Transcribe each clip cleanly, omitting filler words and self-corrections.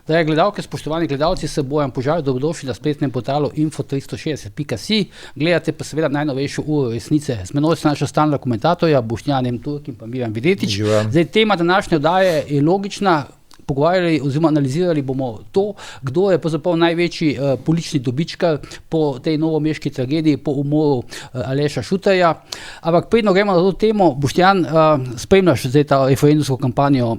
Zdaj, gledalke, spoštovani gledalci, se Bojan Požar, dobrodošli na spletnem portalu info360.si. Gledate pa seveda najnovejšo uro resnice. Z menoj sta naša stalna komentatorja, Boštjan M. Turk in pa Miran Videtič. Zdaj, tema današnje oddaje je logična. Pogovarjali oziroma analizirali bomo to, kdo je pravzaprav največji politični dobičkar po tej novomeški tragediji, po umoru Aleša Šuterja. Ampak predno gremo na to temo. Boštjan, spremljaš zdaj ta referendumsko kampanjo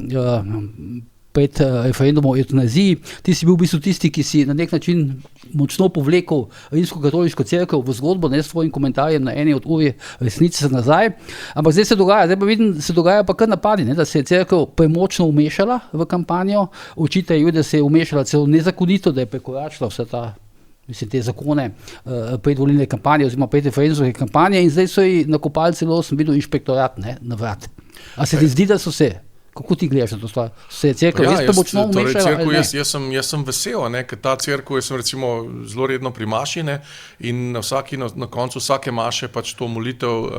pred referendumom o evtanaziji. Ti si bil v bistvu tisti, ki si na nek način močno povlekel Rimsko-katoliško cerkev v zgodbo, ne s svojim komentarjem na eni od uri resnice nazaj. Ampak zdaj pa vidim, se dogaja pa kar napadi, ne, da se je cerkev premočno umešala v kampanjo. Očitajo, da se je umešala celo nezakonito, da je prekoračila vse te zakone predvolilne kampanje oziroma predreferendumske kampanje in zdaj so ji nakopali celo, sem videl, inšpektorat, ne, na vrat. A se ti zdi, da so se? Kako ti gledaš na to stvar? Se je cerkev res premočno umešala? Jaz sem vesel, ker ta cerkev, jaz sem recimo zelo redno pri maši, ne, in na koncu vsake maše pač to molitev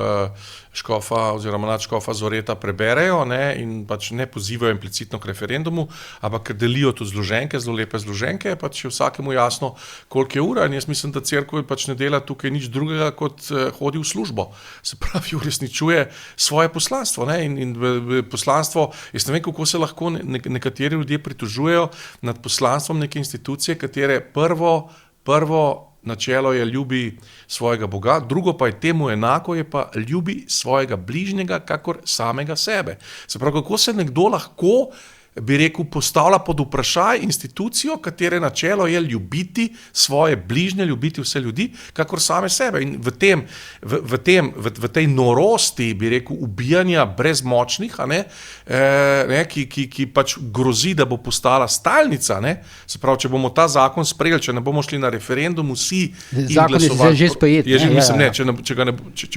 škofa oziroma nadškofa Zoreta preberejo, ne, in pač ne pozivajo implicitno k referendumu, ampak delijo tudi zloženke, zelo lepe zloženke, pač je vsakemu jasno, koliko je ura, in jaz mislim, da cerkev pač ne dela tukaj nič drugega, kot hodi v službo. Se pravi, uresničuje svoje poslanstvo, ne, in poslanstvo. Jaz ne vem, kako se lahko nekateri ljudje pritožujejo nad poslanstvom neke institucije, katere prvo načelo je ljubi svojega Boga, drugo pa je temu enako, je pa ljubi svojega bližnjega, kakor samega sebe. Se pravi, kako se nekdo lahko, bi rekel, postavlja pod vprašaj institucijo, katere načelo je ljubiti svoje bližnje, ljubiti vse ljudi, kakor same sebe. In v tej norosti, bi rekel, ubijanja brezmočnih, ki pač grozi, da bo postala stalnica, ne? Se pravi, če bomo ta zakon sprejeli, če ne bomo šli na referendum, vsi in glasovali. Že sprejet. Če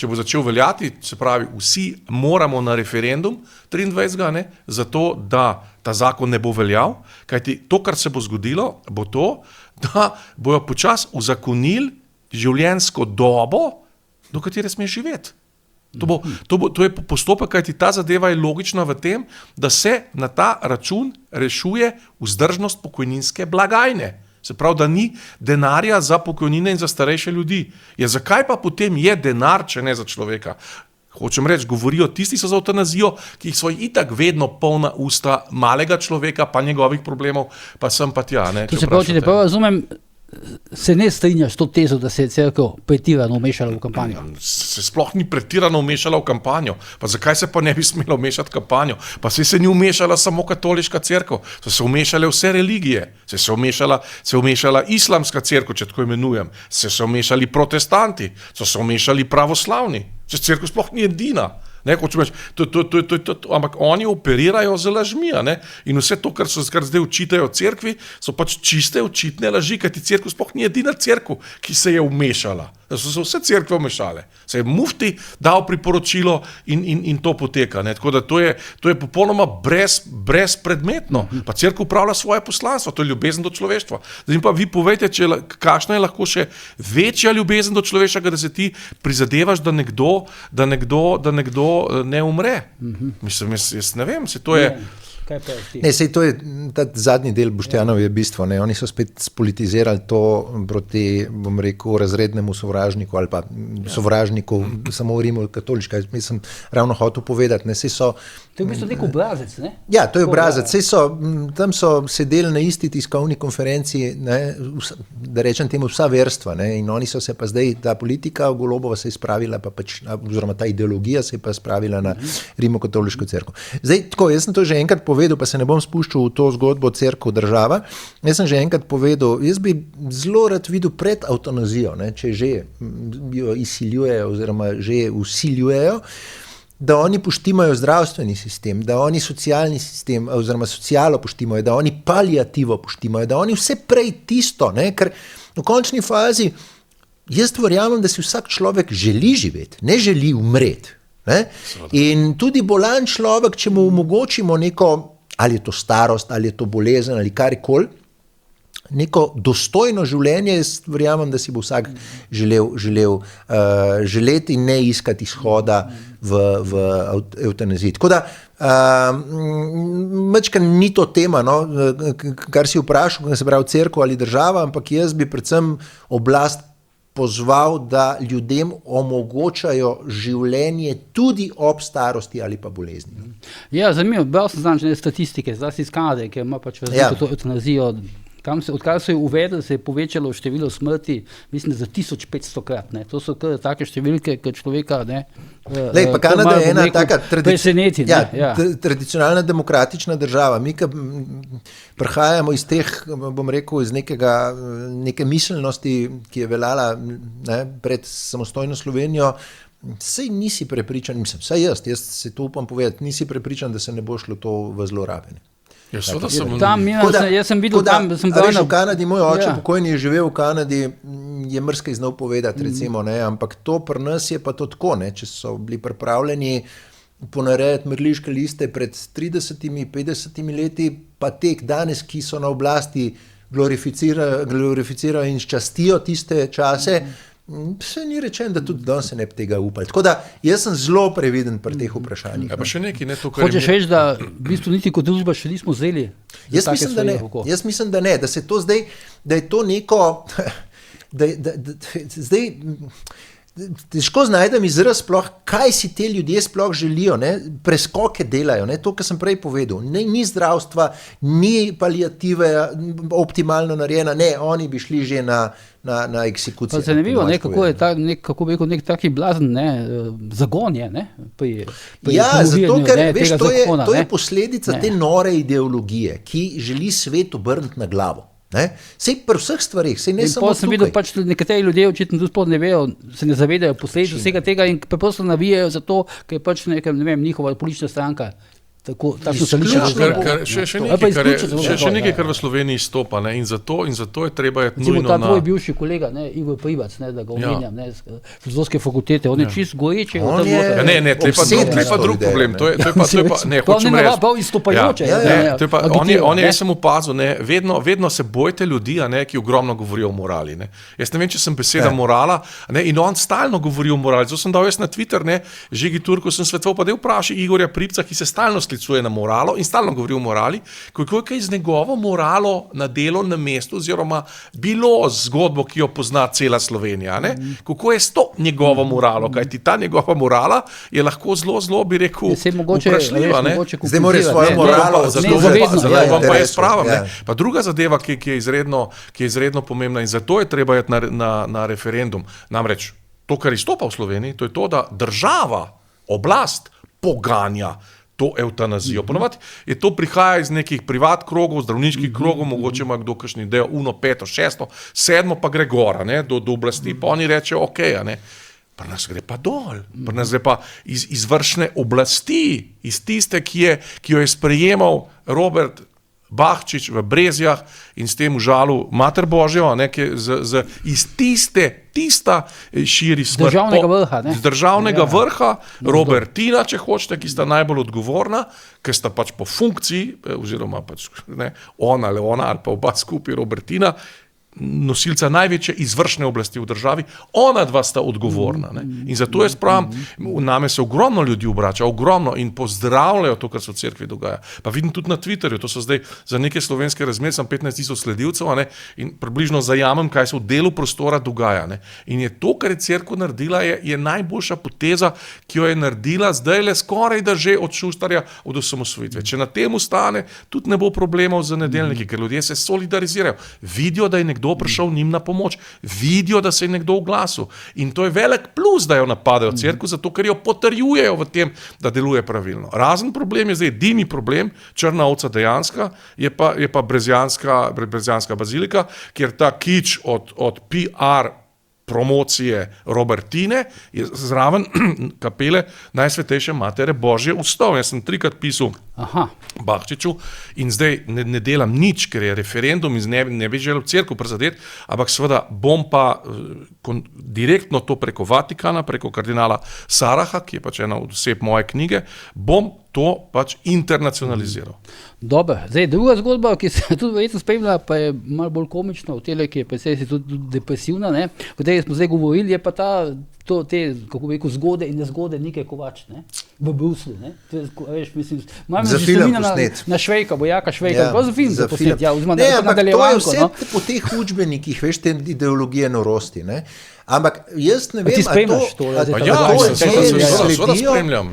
bo začel veljati, se pravi, vsi moramo na referendum 23. Zato, da ta zakon ne bo veljal, kajti to, kar se bo zgodilo, bo to, da bojo počasi uzakonili življenjsko dobo, do katere smeš živeti. To je postopek, kajti ta zadeva je logična v tem, da se na ta račun rešuje vzdržnost pokojninske blagajne. Se pravi, da ni denarja za pokojnine in za starejše ljudi. Zakaj pa potem je denar, če ne za človeka? Hočem reči, govorijo tisti so za evtanazijo, ki jih svoj itak vedno polna usta malega človeka, pa njegovih problemov, pa sem pa tja. To se pravi, če te prav razumem, se ne strinjaš s to tezo, da se je cerkev pretirano vmešala v kampanjo? Se sploh ni pretirano vmešala v kampanjo. Pa zakaj se pa ne bi smela vmešati v kampanjo? Pa se ni vmešala samo katoliška cerkev, so se vmešale vse religije. Se je vmešala islamska cerkev, če tako imenujem. Se vmešali protestanti, so se vmešali pravoslavni. Če cerkev sploh ni edina. Ampak oni operirajo z lažmi, in vse to, kar zdaj očitajo cerkvi, so pač čiste očitne laži, kajti cerkev sploh ni edina cerkev, ki se je vmešala. So se vse cerkve vmešale. Se je mufti dal priporočilo in to poteka. Tako da to je popolnoma brezpredmetno. Pa cerkev upravlja svoje poslanstvo, to je ljubezen do človeštva. Zdaj pa vi povejte, kakšna je lahko še večja ljubezen do človeštva, da se ti prizadevaš, da nekdo ne umre. Mislim, jaz ne vem, se to je... Sej to je, ta zadnji del Boštjanov je bistvo, oni so spet spolitizirali to proti, bom rekel, razrednemu sovražniku ali pa sovražniku, samo v Rimu katoliška, mislim, ravno hotel povedati, to je v bistvu nek obrazec, ne? Ja, to je obrazec, tam so sedeli na isti tiskovni konferenciji, da rečem temu vsa verstva, in oni so se pa zdaj, ta politika Golobova se je spravila, oziroma ta ideologija se je pa spravila na Rimokatoliško cerkev. Zdaj, tako, jaz sem to že enkrat povedal, pa se ne bom spuščal v to zgodbo cerkev država. Jaz sem že enkrat povedal, jaz bi zelo rad videl pred evtanazijo, če že jo izsiljujejo oziroma že vsiljujejo, da oni poštimajo zdravstveni sistem, da oni socialni sistem oziroma socialo poštimajo, da oni paliativo poštimajo, da oni vse prej tisto, ker v končni fazi jaz verjamem, da si vsak človek želi živeti, ne želi umreti. In tudi bolan človek, če mu omogočimo neko, ali je to starost, ali je to bolezen, ali karkoli, neko dostojno življenje, jaz verjamem, da si bo vsak želeti in ne iskati izhoda v evtanaziji. Tako da, mačka ni to tema, no, kar si vprašal, se pravi cerkev ali država, ampak jaz bi predvsem oblast pozval, da ljudem omogočajo življenje tudi ob starosti ali pa bolezni. Ja, zanimivo, bral sem znane statistike, zlasti iz Kanade, ki ima pač to eutanazijo. Odkar so jo uvedli, se je povečalo število smrti, mislim, za 1500 krat. Ne. To so take številke, ki človeka pa Kanada je ena taka preseneti. Tradicionalna demokratična država. Mi, ki prihajamo iz teh, bom rekel, iz neke miselnosti, ki je veljala pred samostojno Slovenijo, saj nisi prepričan, saj jaz se to upam povedati, nisi prepričan, da se ne bo šlo to v zlorabe. Jaz sem videl tam, da sem v Kanadi, moj oče pokojni je živel v Kanadi, je mrskaj znal povedati, recimo, ampak to pri nas je pa to tako, če so bili pripravljeni ponarejati mrliške liste pred 30-50 leti, pa tek danes, ki so na oblasti, glorificirajo in ščastijo tiste čase, se ni rečen, da tudi danes se ne bi tega upali. Tako da, jaz sem zelo previden pri teh vprašanjih. Pa še nekaj, to, kar hočeš reči, da v bistvu niti kot družba še nismo vzeli? Jaz mislim, da ne, da se to zdaj, da je to neko, zdaj, težko znajdem izraz sploh, kaj si te ljudje sploh želijo, preskoke delajo, to, kar sem prej povedal, ni zdravstva, ni paliative optimalno narejena, oni bi šli že na eksekucijo. Zanimivo, kako bi rekel, nek taki blazen zagon je. Zato, ker veš, to je posledica te nore ideologije, ki želi svet obrniti na glavo. Sej pri vseh stvarih, sej ne samo tukaj. Sem videl, pač nekateri ljudje očitno tudi sploh ne vejo, se ne zavedajo posledic vsega tega in preprosto navijajo za to, ker je pač njihova politična stranka. Še nekaj, kar v Sloveniji izstopa, in zato je treba nujno ta tvoj bivši kolega, Igor Privac, da ga omenjam, filozofske fakultete, on je čist goječe. Ne, to je pa drug problem. To je pa izstopajoče. On je, jaz sem opazil, vedno se bojite ljudi, ki ogromno govorijo o morali. Jaz ne vem, če sem beseda morala, in on stalno govori o morali. Zato sem dal jaz na Twitter, Žigi Turku sem svetoval, pa da vpraša Igorja Pripca, ki se stalno sklicuje na moralo in stalno govori o morali, kako je z njegovo moralo na delovnem mestu oziroma bilo zgodbo, ki jo pozna cela Slovenija. Kako je s to njegovo moralo, kajti ta njegova morala je lahko zelo, bi rekel, vprašljiva. Zdaj mora svojo moralo zavedati, pa je sprava. Pa druga zadeva, ki je izredno pomembna in zato je treba iti na referendum. Namreč to, kar izstopa v Sloveniji, to je to, da država, oblast poganja to evtanazijo. Ponovadi je to prihaja iz nekih privat krogov, zdravniških krogov, mogoče ima kdo kakšni idejo, 1, 5, 6, 7 pa gre gora, do oblasti, pa oni rečejo, pri nas gre pa dol, pri nas gre pa iz izvršne oblasti, iz tiste, ki jo je sprejemal Robert Bahčič v Brezjah in s tem užalil Mater Božjo, iz tista širi smrt. Z državnega vrha, Robertina, če hočete, ki sta najbolj odgovorna, ker sta pač po funkciji, oziroma pač ona ali pa oba skupaj Robertina, nosilca največje izvršne oblasti v državi, ona dva sta odgovorna. In zato jaz pravim, name se ogromno ljudi obrača, ogromno in pozdravljajo to, kar se v cerkvi dogaja. Pa vidim tudi na Twitterju, to so zdaj za neke slovenske razmere, sem 15 000 sledilcev, in približno zajamem, kaj se v delu prostora dogaja. In je to, kar je cerkev naredila, je najboljša poteza, ki jo je naredila zdaj le skoraj da že od Šustarja, od osamosvojitve. Če na tem ostane, tudi ne bo problemov za nedeljniki, ker ljudje se solidarizirajo. Vidijo, da je nekdo prišel njim na pomoč, vidijo, da se je nekdo oglasil. In to je velik plus, da jo napadajo cerkev, zato ker jo potrjujejo v tem, da deluje pravilno. Razen problem je zdaj, edini problem, črna ovca dejanska, je pa Brezjanska bazilika, kjer ta kič od PR promocije Robertine je zraven kapele Najsvetejše Matere Božje vstal. Jaz sem 3-krat pisal Bakčiču in zdaj ne delam nič, ker je referendum in ne bi želel cerkev prizadeti, ampak seveda bom pa direktno to preko Vatikana, preko kardinala Saraha, ki je pač ena od oseb moje knjige, bom to pač internacionaliziral. Dobro, zdaj druga zgodba, ki se tudi verjetno spremlja, pa je malo bolj komična, v tele, ki je pa tudi depresivna, ne, o kateri smo zdaj govorili, je pa te, kako bi rekel, zgode in nezgode Nike Kovač, ne, v Bruslu, ne. Veš, mislim, za film posnet. Na Švejka, Bojaka Švejka, pa za film za posnet, ja, vzma ne, ampak to je vse po teh učbenikih, veš, te ideologije norosti, ne. Ampak jaz ne vem,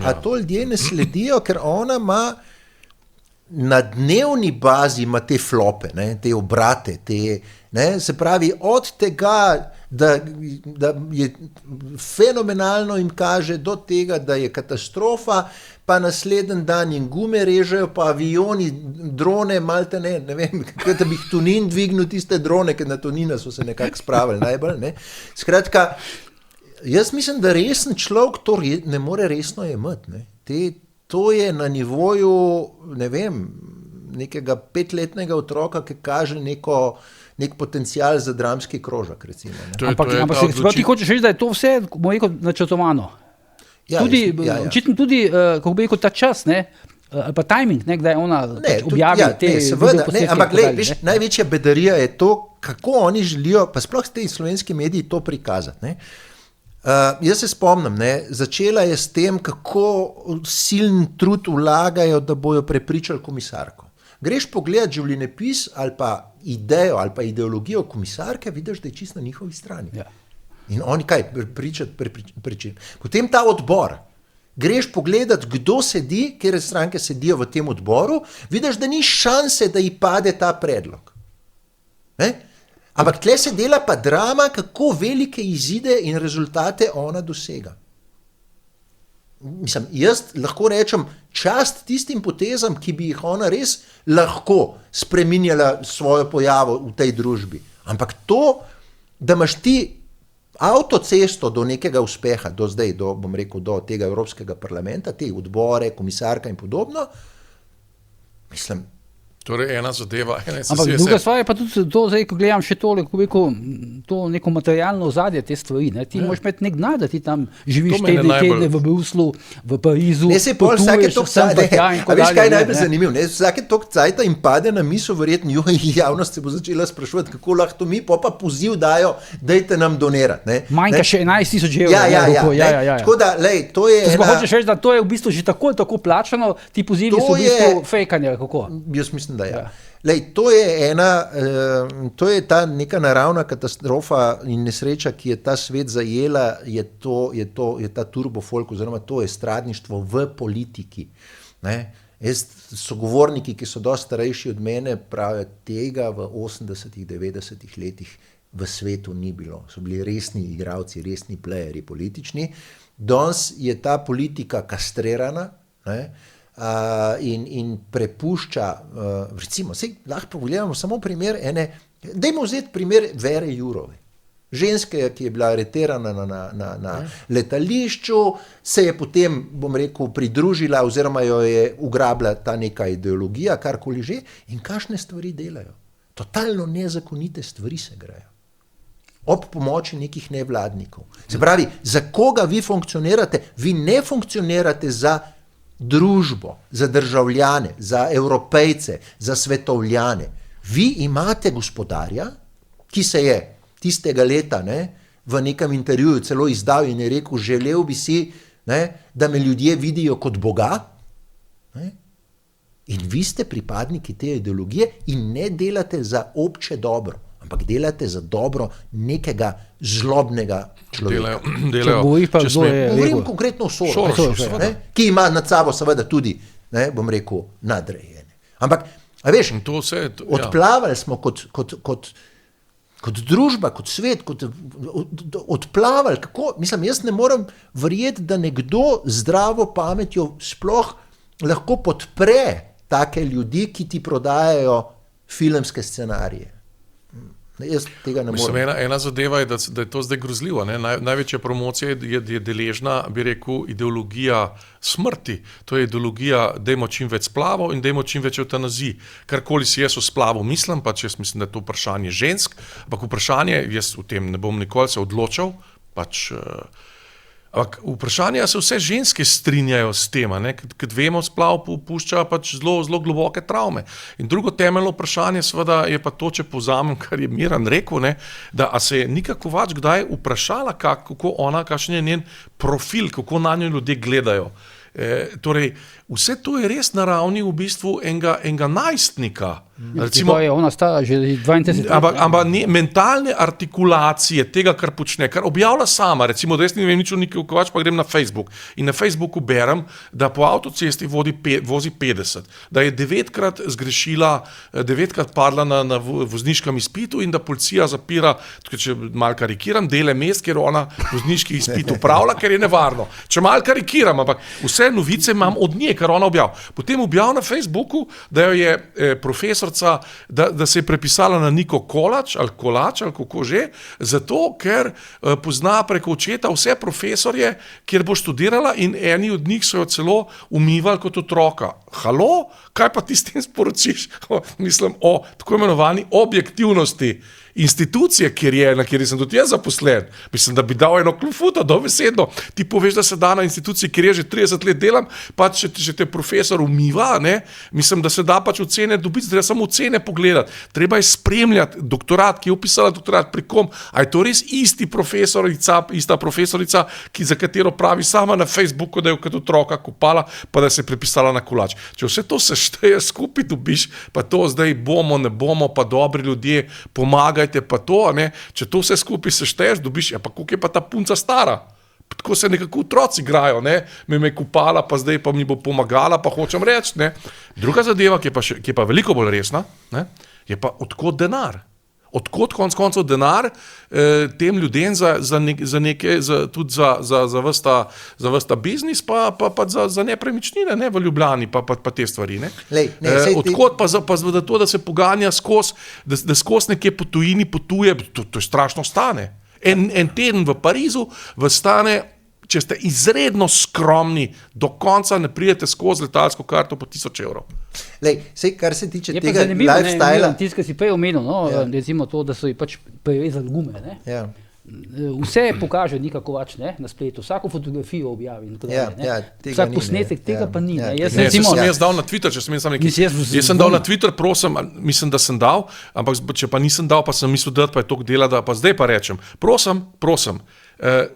a to ljudje ne sledijo, ker ona ima na dnevni bazi ima te flope, ne, te obrate, se pravi od tega, da je fenomenalno jim kaže do tega, da je katastrofa, pa naslednji dan jim gume režejo, pa avioni, drone, malte ne vem, da bi jih Tonin dvignil tiste drone, ker na Tonina so se nekako spravili najbolj, ne. Skratka, jaz mislim, da resen človek to ne more resno jemati, ne. To je na nivoju, ne vem, nekega 5-letnega otroka, ki kaže nek potencial za dramski krožak, recimo. Ampak ti hočeš reči, da je to vse, bomo rekel, načrtovano. Očitno tudi, kako bi rekel, ta čas, ne, ali pa timing, ne, kdaj ona objavi te videoposnetke. Ampak veš, največja bedarija je to, kako oni želijo, pa sploh te slovenski mediji to prikazati, ne. Jaz se spomnim, ne, začela je s tem, kako siln trud vlagajo, da bojo prepričali komisarko. Greš pogledat življenjepis ali pa idejo ali pa ideologijo komisarke, vidiš, da je čisto na njihovi strani. Ja. In oni kaj, prepričati. Potem ta odbor. Greš pogledat, kdo sedi, kjer stranke sedijo v tem odboru, vidiš, da ni šanse, da ji pade ta predlog. Ne? Ampak tle se dela pa drama, kako velike izide in rezultate ona dosega. Mislim, jaz lahko rečem čast tistim potezam, ki bi jih ona res lahko spreminjala svojo pojavo v tej družbi. Ampak to, da imaš ti avtocesto do nekega uspeha, do zdaj, bom rekel, do tega Evropskega parlamenta, te odbore, komisarka in podobno, mislim, torej ena zadeva, ampak druga stvar je pa tudi to, zdaj, ko gledam še tole, ko rekel, to neko materialno ozadje te stvari, ne, ti moraš imeti nek denar, da ti tam živiš tedne v Bruslu, v Parizu, ne se pol vsake tok cajta, a veš kaj najbolj zanimiv, ne, vsake tok cajta jim pade na misel verjetno, javnost se bo začela sprašovati, kako lahko mi, pa poziv dajo, dajte nam donirati, ne. Manjka še 11,000 €. Ja. Tako da, lej, to je ena... Hočeš reči, da to je v bistvu že tako plačano, ti pozivi so v bistvu fejkanje, kako? Jaz mislim, da ja. Lej, to je ta neka naravna katastrofa in nesreča, ki je ta svet zajela, je ta turbofolk oziroma to je stradništvo v politiki. Ne? Sogovorniki, ki so dosti starejši od mene, pravijo, tega v 80-ih, 90-ih letih v svetu ni bilo. So bili resni igralci, resni playeri politični. Danes je ta politika kastrirana, ne? In prepušča, recimo, lahko pogledamo samo primer dajmo vzeti primer Vere Jourove, ženske, ki je bila aretirana na letališču, se je potem, bom rekel, pridružila oziroma jo je ugrabila ta neka ideologija, karkoli že, in kakšne stvari delajo. Totalno nezakonite stvari se grejo. Ob pomoči nekih nevladnikov. Se pravi, za koga vi funkcionirate? Vi ne funkcionirate za družbo, za državljane, za Evropejce, za svetovljane. Vi imate gospodarja, ki se je tistega leta, ne, v nekem intervjuju celo izdal in je rekel, želel bi si, ne, da me ljudje vidijo kot Boga, ne, in vi ste pripadniki te ideologije in ne delate za obče dobro, ampak delate za dobro nekega zlobnega človeka. Govorim konkretno o Sorosu, ki ima nad sabo seveda tudi, ne, bom rekel, nadrejene. Ampak, a veš, odplavali smo kot družba, kot svet, odplavali, kako, mislim, jaz ne morem verjeti, da nekdo zdravo pametjo sploh lahko podpre take ljudi, ki ti prodajajo filmske scenarije. Jaz tega ne Mislim, morem. ena zadeva je, da je to zdaj grozljivo. Ne? Največja promocija je deležna, bi rekel, ideologija smrti. To je ideologija, dajmo čim več splavov in dajmo čim več eutanazij. Karkoli si jaz o splavu mislim, pač jaz mislim, da je to vprašanje žensk, ampak vprašanje, jaz v tem ne bom nikoli se odločal, pač... Ampak vprašanje je, se vse ženske strinjajo s tem, ker vemo, splav pušča pač zelo globoke travme. In drugo temeljno vprašanje seveda je pa to, če povzamem, kar je Miran rekel, da a se je Nika Kovač kdaj vprašala, kakšen je njen profil, kako na njo ljudje gledajo. Torej, vse to je res na ravni v bistvu enega najstnika. Recimo, je ona stara že 32 let. Ampak mentalne artikulacije tega, kar počne, kar objavlja sama, recimo, da jaz ne vem nič o Niki Kovač, pa grem na Facebook in na Facebooku berem, da po avtocesti vozi 50, da je 9krat zgrešila, 9krat padla na vozniškem izpitu in da policija zapira, če malo karikiram, dele mest, kjer ona vozniški izpit upravlja, ker je nevarno. Če malo karikiram, ampak vse novice imam od nje, kar ona objav. Potem objav na Facebooku, da jo je profesorca, da se je prepisala na Niko Kolač ali kako že, zato, ker pozna preko očeta vse profesorje, kjer bo študirala in eni od njih so jo celo umivali kot otroka. Halo? Kaj pa ti s tem sporočiš? Mislim o tako imenovani objektivnosti institucije, na kjer sem tudi jaz zaposlen. Mislim, da bi dal eno klufuto, dobesedno. Ti poveš, da se da na instituciji, kjer je že 30 let delam, pa če te profesor umiva, mislim, da se da pač ocene dobiti, treba samo ocene pogledati. Treba je spremljati doktorat, ki je upisala doktorat pri kom, a je to res ista profesorica, za katero pravi sama na Facebooku, da je kot otroka kopala, pa da se je prepisala na kolač. Če vse to sešteje skupaj dobiš, pa to zdaj bomo, ne bomo, pa dobri ljudje, pomagajte pa to, če to vse skupaj sešteješ, dobiš, pa koliko je pa ta punca stara? Tako se nekako otroci igrajo, me je kupala, pa zdaj pa mi bo pomagala, pa hočem reči. Druga zadeva, ki je pa veliko bolj resna, je pa odkot denar. Odkot konc koncev denar tem ljudem tudi za vrsta biznis, pa za nepremičnine, v Ljubljani, pa te stvari. Odkot pa za to, da se poganja skozi, da skozi nekje po tujini potuje, to je strašno stane. En teden v Parizu vas stane, če ste izredno skromni, do konca ne pridete skozi letalsko karto po 1000 evrov. Kar se tiče tega lifestyla... Tisto, ki si prej omenil, recimo to, da so ji pač prevezali gume. Vse pokaže Nika Kovač na spletu, vsako fotografijo objavi. Vsak posnetek tega pa ni. Sem jaz dal na Twitter, če sem jaz sem dal na Twitter, prosim, mislim, da sem dal, ampak če pa nisem dal, pa sem mislil, da pa je toliko dela, da pa zdaj pa rečem. Prosim,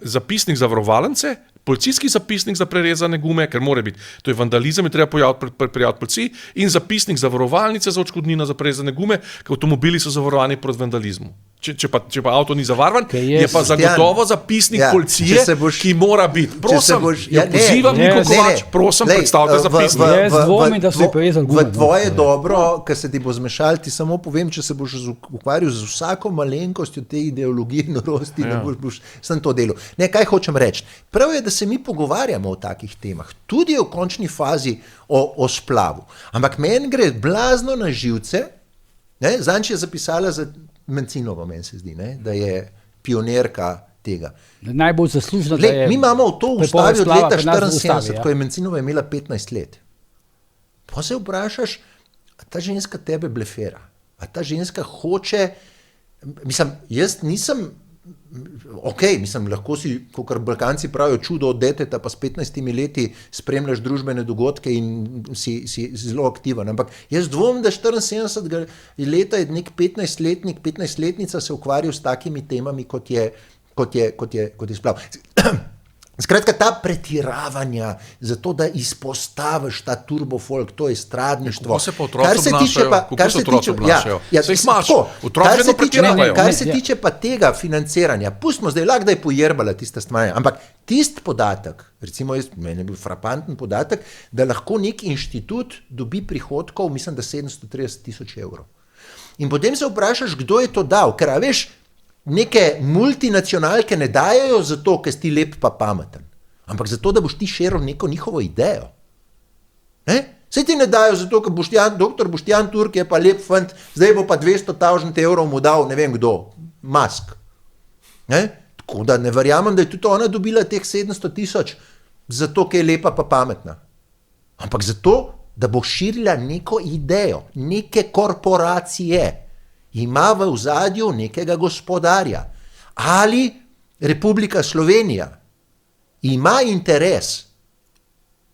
zapisnik za varovalence, policijski zapisnik za prerezane gume, ker mora biti, to je vandalizem, je treba prijaviti policiji, in zapisnik za varovalnice za odškodnino za prerezane gume, ker avtomobili so zavarovani proti vandalizmu. Če pa avto ni zavarvan, je pa zagotovo zapisnik policije, ki mora biti. Prosim, pozivam Niko Kovač, prosim, predstavite zapisnik. Jaz dvomim, da so ji prerezali gume. V tvoje dobro, ker se ti bo zmešal, ti samo povem, če se boš ukvarjal z vsako malenkostjo te ideologije norosti, da boš sem to delal. Kaj hočem reči? Prav je, da se mi pogovarjamo o takih temah, tudi v končni fazi o splavu. Ampak meni gre blazno na živce, Zanč je zapisala za Mencinovo, meni se zdi, da je pionirka tega. Najbolj zaslužno, da je... Mi imamo to v ustavi od leta 1974, ko je Mencinova imela 15 let. Pa se vprašaš, a ta ženska tebe blefera? A ta ženska hoče... Mislim, jaz nisem... lahko si, kakor Balkanci pravijo, čudo od deteta, pa s 15 leti spremljaš družbene dogodke in si zelo aktiven. Ampak jaz dvomim, da 74 leta je nek 15-letnik, 15-letnica se ukvarjal s takimi temami, kot je splav. Skratka, ta pretiravanja, zato da izpostaviš ta turbofolk, to je stradništvo. Kako se pa otroci obnašajo? Kar se tiče pa tega financiranja, pustimo zdaj, lahko da je pojerbala tista stvar, ampak tist podatek, recimo meni je bil frapanten podatek, da lahko nek inštitut dobi prihodkov, mislim, da 730 000 evrov. In potem se vprašaš, kdo je to dal, ker veš, neke multinacionalke ne dajajo zato, ker si lep pa pameten, ampak zato, da boš ti širil neko njihovo idejo. Saj ti ne dajo zato, ker doktor Boštjan Turk je pa lep fant, zdaj bo pa 200.000 evrov mu dal, ne vem kdo, Musk. Tako da ne verjamem, da je tudi ona dobila teh 700.000, zato, ker je lepa pa pametna. Ampak zato, da bo širila neko idejo, neke korporacije, ima v ozadju nekega gospodarja. Ali Republika Slovenija ima interes,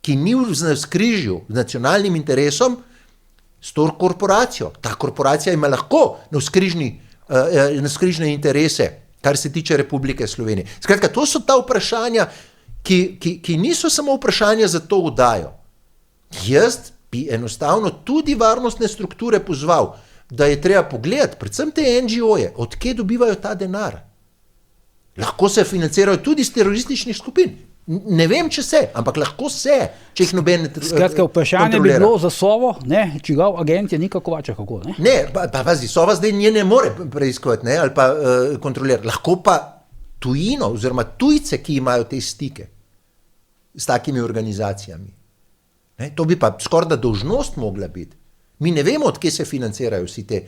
ki ni v navzkrižju z nacionalnim interesom, s to korporacijo. Ta korporacija ima lahko navzkrižne interese, kar se tiče Republike Slovenije. Skratka, to so ta vprašanja, ki niso samo vprašanja za to vdajo. Jaz bi enostavno tudi varnostne strukture pozval, da je treba pogledati, predvsem te NGO-je, odkje dobivajo ta denar. Lahko se financirajo tudi iz terorističnih skupin. Ne vem, če se, ampak lahko se, če jih noben ne kontrolira. Skratka, vprašanje bi bilo za Sovo, čigav agent je Nika Kovača, kako? Ne, pazi, Sova zdaj nje ne more preiskovati, ali pa kontrolirati. Lahko pa tujino, oziroma tujce, ki imajo te stike s takimi organizacijami. To bi pa skoraj da dolžnost mogla biti. Mi ne vemo, odkje se financirajo vsi te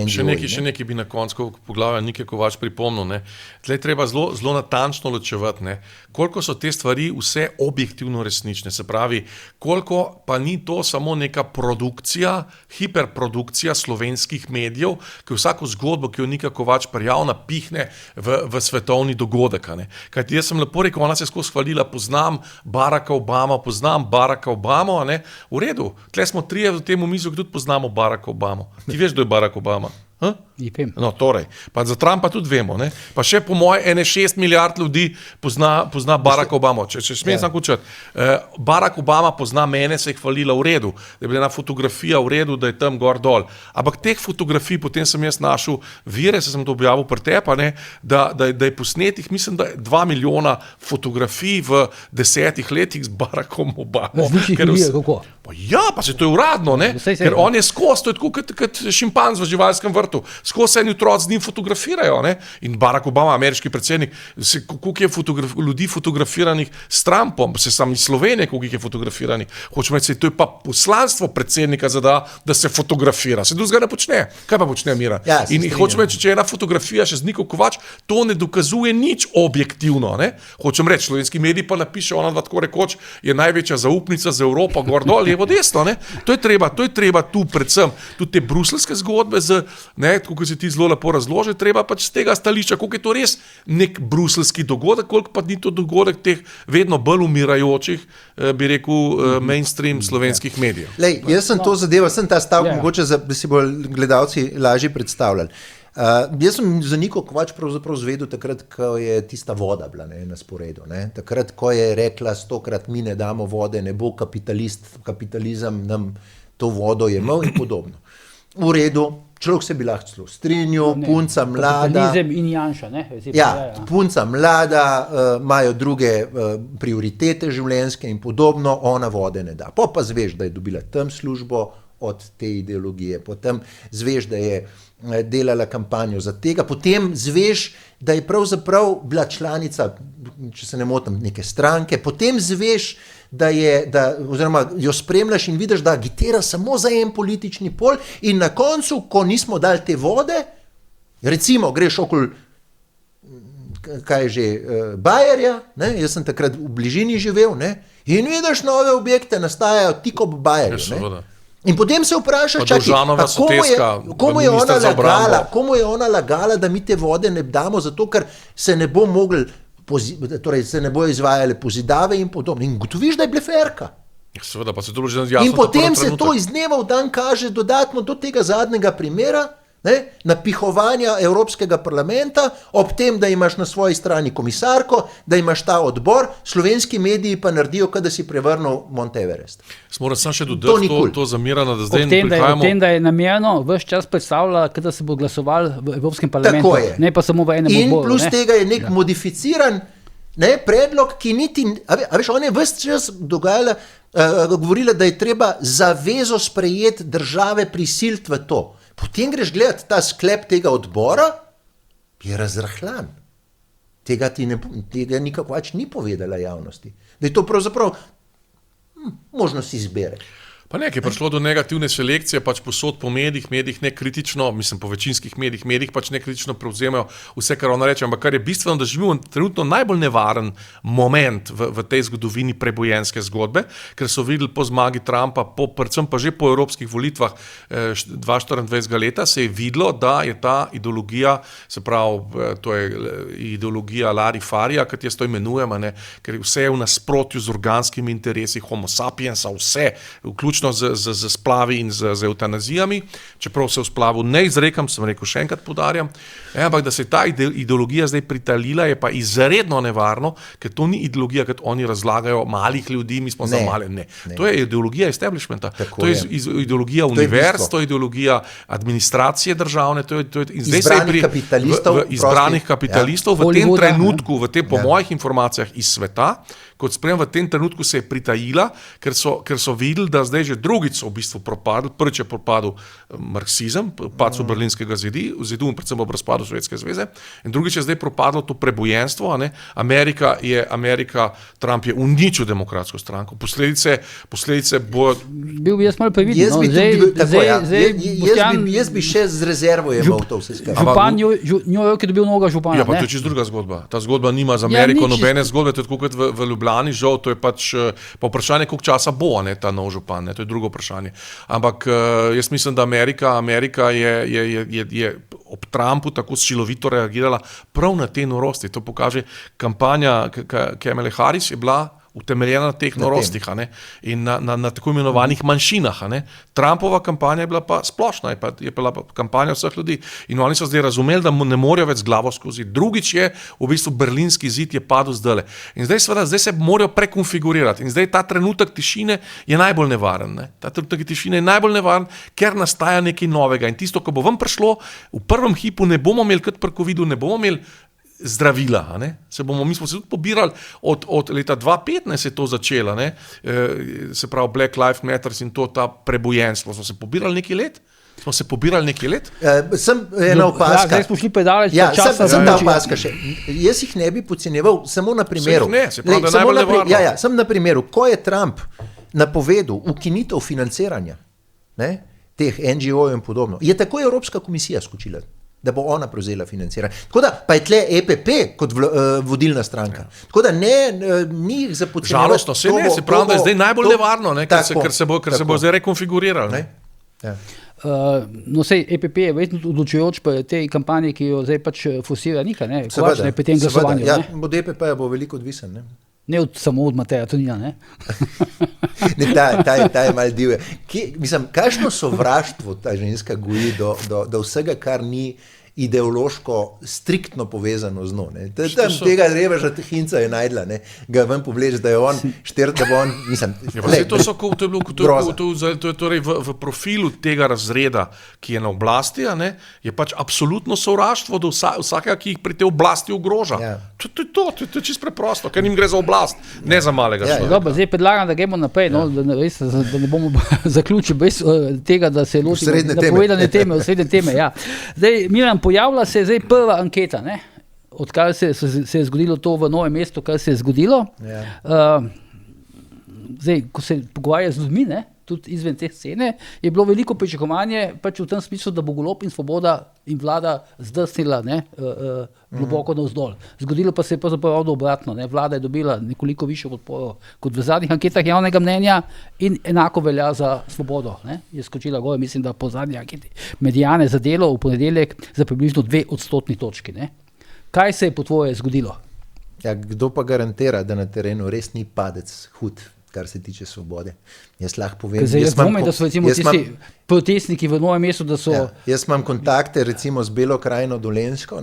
NGO-ji. Še nekaj bi na koncu poglavja Nike Kovač pripomnil. Tlej treba zelo natančno ločevati, koliko so te stvari vse objektivno resnične. Se pravi, koliko pa ni to samo neka produkcija, hiperprodukcija slovenskih medijev, ki vsako zgodbo, ki jo Nika Kovač prijavna, pihne v svetovni dogodek. Kajti jaz sem lepo rekel, ona se skozi hvalila, poznam Baracka Obamo, v redu, tle smo trije v tem mizu, ki tudi poznamo Baracka Obamo. Ti veš, kdo je Barack Obama? No, torej. Pa za Trumpa tudi vemo. Pa še po moje 6 milijard ljudi pozna Baracka Obama. Če smem sam kučati. Barack Obama pozna mene, se je hvalila v redu, da je bila ena fotografija v redu, da je tam gor dol. Ampak teh fotografij, potem sem jaz našel vire, sem to objavil pri tebi, da je posnetih, mislim, da je 2 milijona fotografij v 10 letih z Barackom Obamo. Različnih ljudi, kako? Ja, pa se to je uradno, ker on je skozi, to je tako kot šimpanz v živalskem vrtu. Skozi se eni otroci z njim fotografirajo. In Barack Obama, ameriški predsednik, koliko je ljudi fotografiranih s Trumpom, se sam iz Slovenije, koliko jih je fotografiranih. Hočem reči, to je pa poslanstvo predsednika da se fotografira. Se drugega ne počne. Kaj pa počne Mira? Ja, in hočem reči, če je ena fotografija še z Niko Kovač, to ne dokazuje nič objektivno. Hočem reči, slovenski mediji pa napiše, ona dva tako rekoč je največja zaupnica za Evropo, gor dol, levo desno. To je treba tu predvsem, tudi te bruseljske zgodbe kot se ti zelo lepo razloži, treba pač z tega stališča, koliko je to res nek bruseljski dogodek, koliko pa ni to dogodek teh vedno bolj umirajočih, bi rekel, mainstream slovenskih medijev. Lej, jaz sem to zadevo, sem ta stavek, mogoče, da si bolj gledalci lažje predstavljali. Jaz sem za Niko Kovač pravzaprav zvedel takrat, ko je tista voda bila na sporedu. Takrat, ko je rekla 100-krat mi ne damo vode, ne bo kapitalizem nam to vodo jemal in podobno. V redu, človek se bi lahko celo strinjal, punca mlada. Kapitalizem in Janša, punca mlada, imajo druge prioritete življenjske in podobno, ona vode ne da. Pa zveš, da je dobila tam službo od te ideologije, potem zveš, da je delala kampanjo za tega, potem zveš, da je pravzaprav bila članica, če se ne motim, neke stranke, potem zveš, oziroma jo spremljaš in vidiš, da agitira samo za en politični pol in na koncu, ko nismo dali te vode, recimo greš okoli Bajerja, jaz sem takrat v bližini živel, in vidiš nove objekte, nastajajo tik ob Bajerju. In potem se vprašaš, komu je ona lagala, da mi te vode ne damo, zato ker se ne bo mogli, torej se ne bo izvajale pozidave in podobno. In gotoviš, da je bleferka. Seveda, pa se to že jasno. In potem se to iz dneva v dan kaže dodatno do tega zadnjega primera, napihovanja Evropskega parlamenta, ob tem, da imaš na svoji strani komisarko, da imaš ta odbor, slovenski mediji pa naredijo, da si prevrnil Mount Everest. Moram sam še dodati to za Mirana, da zdaj ne prihajamo. Ob tem, da je namerno ves čas predstavljala, da se bo glasoval v Evropskem parlamentu, ne pa samo v enem odboru. In plus tega je nek modificiran predlog, ki niti, a veš, on je ves čas govorila, da je treba zavezo sprejeti države prisiliti v to. Potem greš gledati ta sklep tega odbora, je razrahlan. Tega nikako več ni povedala javnosti. Da je to pravzaprav možnost izbere. Pa ne, je prišlo do negativne selekcije, pač posod po medijih nekritično, mislim po večinskih medijih pač nekritično prevzemajo vse, kar ona reče, ampak kar je bistveno, da živimo trenutno najbolj nevaren moment v tej zgodovini prebojenske zgodbe, ker so videli po zmagi Trumpa, predvsem pa že po evropskih volitvah 2024 leta, se je videlo, da je ta ideologija, se pravi, to je ideologija Larifarija, kot jaz to imenujem, ker vse je v nasprotju z organskimi interesi Homo sapiensa, vse, vključno z splavi in z eutanazijami, čeprav se v splavu ne izrekam, sem rekel, še enkrat poudarjam, ampak da se ta ideologija zdaj pritalila, je pa izredno nevarno, ker to ni ideologija, kot oni razlagajo malih ljudi, mi smo za male, ne. To je ideologija establishmenta, to je ideologija univerz, to je ideologija administracije državne, izbranih kapitalistov v tem trenutku, po mojih informacijah iz sveta, kot spremem, v tem trenutku se je pritajila, ker so videli, da zdaj že drugič so v bistvu propadli. Prvič je propadel marksizem, padcu berlinskega zidu in predvsem ob razpadu Sovjetske zveze, in drugič je zdaj propadlo to prebojenstvo. Trump je uničil demokratsko stranko. Posledice bo... Bil bi jaz malo previden. Jaz bi še z rezervo imel to vse skupaj. Župan New York je dobil mnoga župana. Ja, pa to je čisto druga zgodba. Ta zgodba nima z Ameriko nobene zgodbe, to je tako kot v Ljubljani, žal, to je pač pa vprašanje, koliko časa bo ta nov župan, to je drugo vprašanje. Ampak jaz mislim, da Amerika je ob Trumpu tako silovito reagirala prav na te norosti. To pokaže kampanja Kamale Harris je bila utemeljena na teh norostih in na tako imenovanih manjšinah. Trumpova kampanja je bila pa splošna, je bila pa kampanja vseh ljudi in oni so zdaj razumeli, da ne morajo več z glavo skozi. Drugič je v bistvu berlinski zid je padel zdajle. In zdaj se morajo prekonfigurirati in zdaj ta trenutek tišine je najbolj nevaren. Ta trenutek tišine je najbolj nevaren, ker nastaja nekaj novega in tisto, ko bo vam prišlo, v prvem hipu ne bomo imeli, kot pri covidu, ne bomo imeli zdravila. Mi smo se tudi pobirali od leta 2015 je to začelo, se pravi Black Lives Matter in ta prebojenstvo. Smo se pobirali nekaj let? Sem ena opaska. Zdaj smo šli predaleč. Sem ta opaska še. Jaz jih ne bi podcenjeval samo na primeru. Sem na primeru, ko je Trump napovedal ukinitev financiranja teh NGO-jev in podobno, je tako Evropska komisija skočila, da bo ona prevzela financiranje. Tako da pa je tle EPP kot vodilna stranka. Tako da ni jih za podcenjevati. Žalostno, se pravi, da je zdaj najbolj nevarno, ker se bo zdaj rekonfiguriralo. No, sej EPP je vedno odločujoč pa tej kampanji, ki jo zdaj pač forsira Nika, kovačne pri tem glasovanju. Ja, od EPP bo veliko odvisen, Ne samo od Mateja Tonina, Ta je malo divje. Mislim, kakšno sovraštvo ta ženska goji do vsega, kar ni ideološko striktno povezano z njo. Tega reveža Hinca je najdla, ga ven povleč, da je on to je torej v profilu tega razreda, ki je na oblasti, je pač absolutno sovraštvo do vsakega, ki jih pri tej oblasti ogroža. To je čisto preprosto, ker jim gre za oblast, ne za malega človeka. Dobro, zdaj predlagam, da gremo naprej, da ne bomo zaključili bez tega, da se lotimo napovedane teme, osrednje teme. Zdaj, Miran, pojavila se je zdaj prva anketa, odkar se je zgodilo to v Novem mestu, kar se je zgodilo. Zdaj, ko se pogovarja z ljudmi, tudi izven te scene, je bilo veliko pričakovanje, pač v tem smislu, da bo Golob in Svoboda in vlada zdrsnila globoko navzdol. Zgodilo pa se je pravzaprav obratno. Vlada je dobila nekoliko višjo podporo kot v zadnjih anketah javnega mnenja in enako velja za Svobodo. Je skočila gore, mislim, da po zadnji anketi Mediane za Delo v ponedeljek za približno 2 odstotni točki. Kaj se je po tvoje zgodilo? Ja, kdo pa garantira, da na terenu res ni padec hud, kar se tiče Svobode? Jaz lahko povem. Jaz dvomim, da so recimo tisti protestniki v Novem mestu, da so... Jaz imam kontakte recimo z Belo krajino Dolenjsko,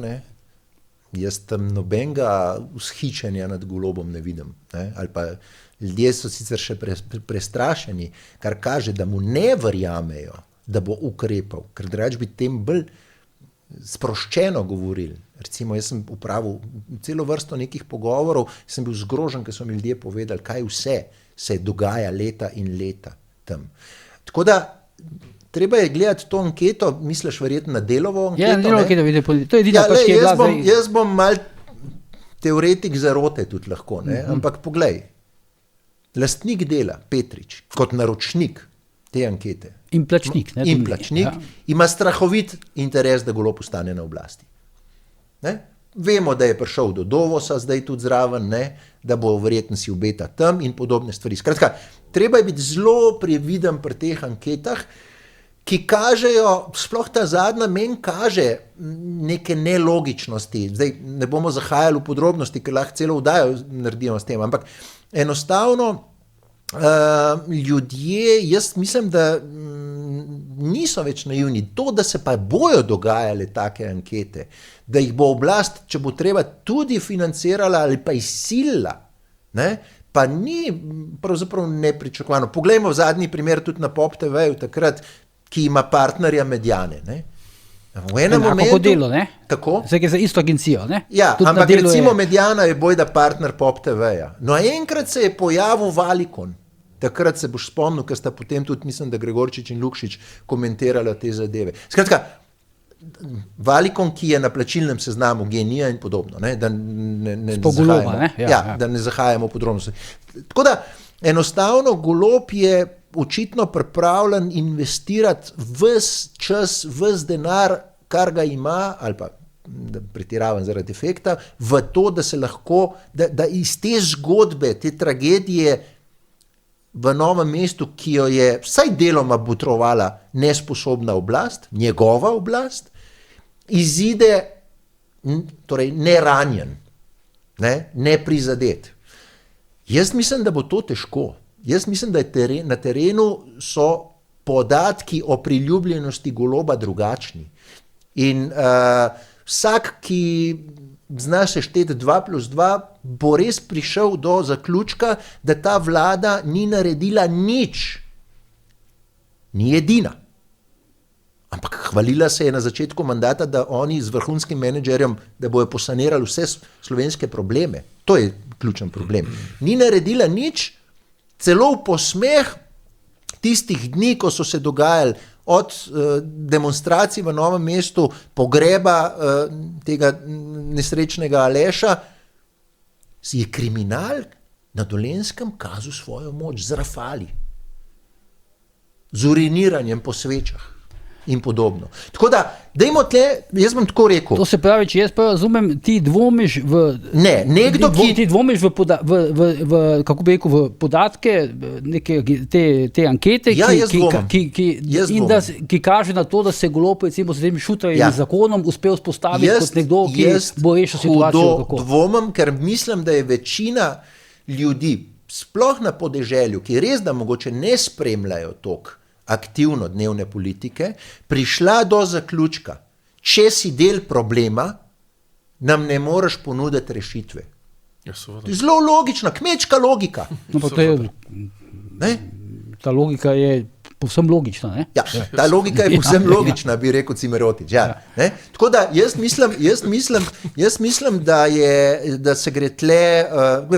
jaz tam nobenega vzhičenja nad Golobom ne vidim. Ali pa ljudje so sicer še prestrašeni, kar kaže, da mu ne verjamejo, da bo ukrepal, ker drugače bi tem bolj sproščeno govorili. Recimo, jaz sem upravil celo vrsto nekih pogovorov, sem bil zgrožen, ker so mi ljudje povedali, kaj vse se dogaja leta in leta tam. Tako da, treba je gledati to anketo, misliš verjetno na Delovo anketo? Ja, na Delovo anketo, to je edina pač, ki je bila zdaj. Jaz bom mal teoretik zarote tudi lahko, ampak poglej, lastnik Dela, Petrič, kot naročnik, te ankete. In plačnik. Ne, in plačnik ima strahovit interes, da Golob ostane na oblasti. Ne? Vemo, da je prišel do Davosa zdaj tudi zraven, ne? Da bo verjetno si obeta tam in podobne stvari. Skratka, treba je biti zelo previden pri teh anketah, ki kažejo, sploh ta zadnja meni kaže neke nelogičnosti. Zdaj ne bomo zahajali v podrobnosti, ker lahko celo vdajo naredimo s tem, ampak enostavno ljudje, jaz mislim, da niso več naivni. To, da se pa bojo dogajale take ankete, da jih bo oblast, če bo treba, tudi financirala ali pa izsilila, ne, pa ni pravzaprav nepričakovano. Poglejmo zadnji primer tudi na Pop TV-ju takrat, ki ima partnerja Mediane. Ne. V enem momentu... delo, ne? Tako? Zdaj je za isto agencijo, ne? Ja, ampak recimo Mediana je bojda partner Pop TV-ja. No, enkrat se je pojavil Valikon. Takrat se boš spomnil, ker sta potem tudi, mislim, da Gregorčič in Lukšič komentirala te zadeve. Skratka, Valikon, ki je na plačilnem seznamu Genija in podobno, ne? Da ne Goloba, ne? Da ne zahajamo v podrobnosti. Tako da, enostavno Golob je očitno pripravljen investirati ves čas, ves denar, kar ga ima, ali pa da pretiravam zaradi efekta, v to, da se lahko, da iz te zgodbe, te tragedije v Novem mestu, ki jo je vsaj deloma botrovala nesposobna oblast, njegova oblast, izide torej neranjen, ne prizadet. Jaz mislim, da bo to težko. Jaz mislim, da je na terenu so podatki o priljubljenosti Goloba drugačni. In vsak, ki zna sešteti 2+2, bo res prišel do zaključka, da ta vlada ni naredila nič. Ni edina. Ampak hvalila se je na začetku mandata, da oni z vrhunskim menedžerjem, da bojo posanirali vse slovenske probleme. To je ključen problem. Ni naredila nič, celo v posmeh tistih dni, ko so se dogajali od demonstracij v Novem mestu, pogreba tega nesrečnega Aleša, je kriminal na Dolenjskem kazal svojo moč z rafali, z uriniranjem po svečah in podobno. Tako da, dajmo tle, jaz bom tako rekel. To se pravi, če jaz pa razumem, ti dvomiš v... Ne, nekdo, ti dvomiš kako bi rekel, v podatke neke te ankete, ja, ki kaže na to, da se Golob recimo s tem šutarjem zakonom uspel vzpostaviti kot nekdo, ki bo rešil situacijo. Hudo dvomim, ker mislim, da je večina ljudi, sploh na podeželju, ki res da mogoče ne spremljajo toliko aktivno dnevne politike, prišla do zaključka, če si del problema, nam ne moreš ponuditi rešitve. Zelo logična, kmečka logika. No, pa ta logika je povsem logična, ne? Ja, ta logika je povsem logična, bi rekel Cimerotič. Ja, ne? Tako da jaz mislim, da se gre tle,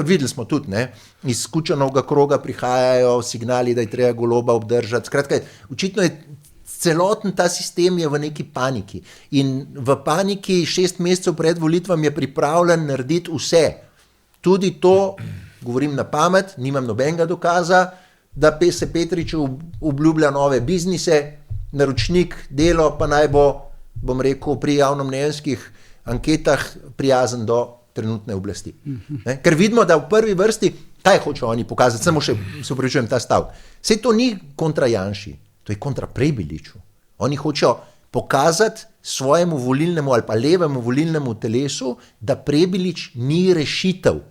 videli smo tudi, ne? Iz Kučanovega kroga prihajajo signali, da je treba Goloba obdržati. Skratka, očitno je celoten ta sistem je v neki paniki. In v paniki 6 mesecev pred volitvami je pripravljen narediti vse. Tudi to, govorim na pamet, nimam nobenega dokaza, da se Petriču obljublja nove biznise, naročnik, delo pa naj bo, bom rekel, pri javnomnenjskih anketah prijazen do trenutne oblasti. Ker vidimo, da v prvi vrsti, kaj hočejo oni pokazati, samo še se upravičujem ta stav. Saj to ni kontra Janši, to je kontra Prebiliču. Oni hočejo pokazati svojemu volilnemu ali pa levemu volilnemu telesu, da Prebilič ni rešitev,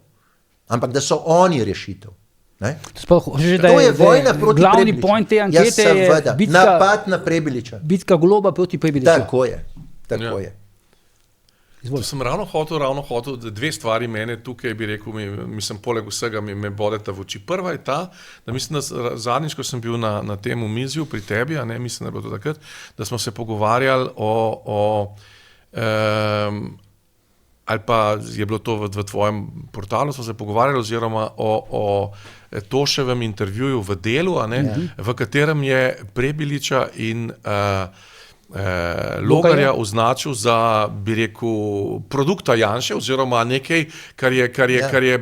ampak da so oni rešitev. To je vojna proti glavni point te ankete je napad na Prebiliča. Bitka Goloba proti Prebiliču. Tako je. To sem ravno hotel, dve stvari mene tukaj, bi rekel, mislim, poleg vsega me bodeta v oči. Prva je ta, da mislim, da zadnjič, ko sem bil na tem omizju pri tebi, a ne, mislim, da je bilo to takrat, da smo se pogovarjali ali pa je bilo to v tvojem portalu, smo se pogovarjali oziroma o Toševem intervjuju v Delu, a ne, v katerem je Prebiliča in Logarja označil za, bi rekel, produkta Janše oziroma nekaj, kar je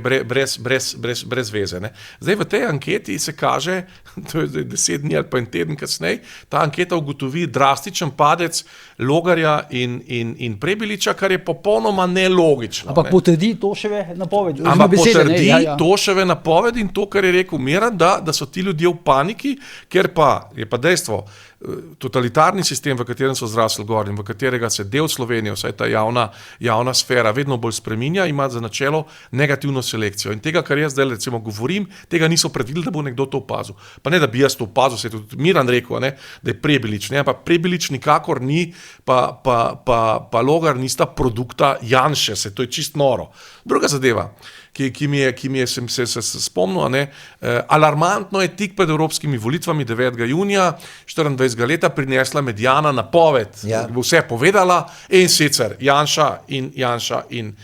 brez veze. Ne. Zdaj v tej anketi se kaže, to je 10 dni ali pa en teden kasneje, ta anketa ugotovi drastičen padec Logarja in Prebiliča, kar je popolnoma nelogično. Ampak potrdi Toševe napovedi. Ampak potrdi Toševe napovedi in to, kar je rekel Miran, da so ti ljudje v paniki, ker pa je pa dejstvo, totalitarni sistem, v katerem so zrasli gor in v katerega se del Slovenije, vsaj ta javna sfera vedno bolj spreminja, ima za načelo negativno selekcijo. In tega, kar jaz zdaj recimo govorim, tega niso predvideli, da bo nekdo to opazil. Pa ne, da bi jaz to opazil, se je tudi Miran rekel, ne, da je Prebilič, ne, ampak Prebilič nikakor ni, pa Logar nista produkta Janše, to je čist noro. Druga zadeva, ki mi je sem se spomnil, ne, alarmantno je tik pred evropskimi volitvami 9. junija 24. leta prinesla Mediana napoved, bo vse povedala in sicer Janša in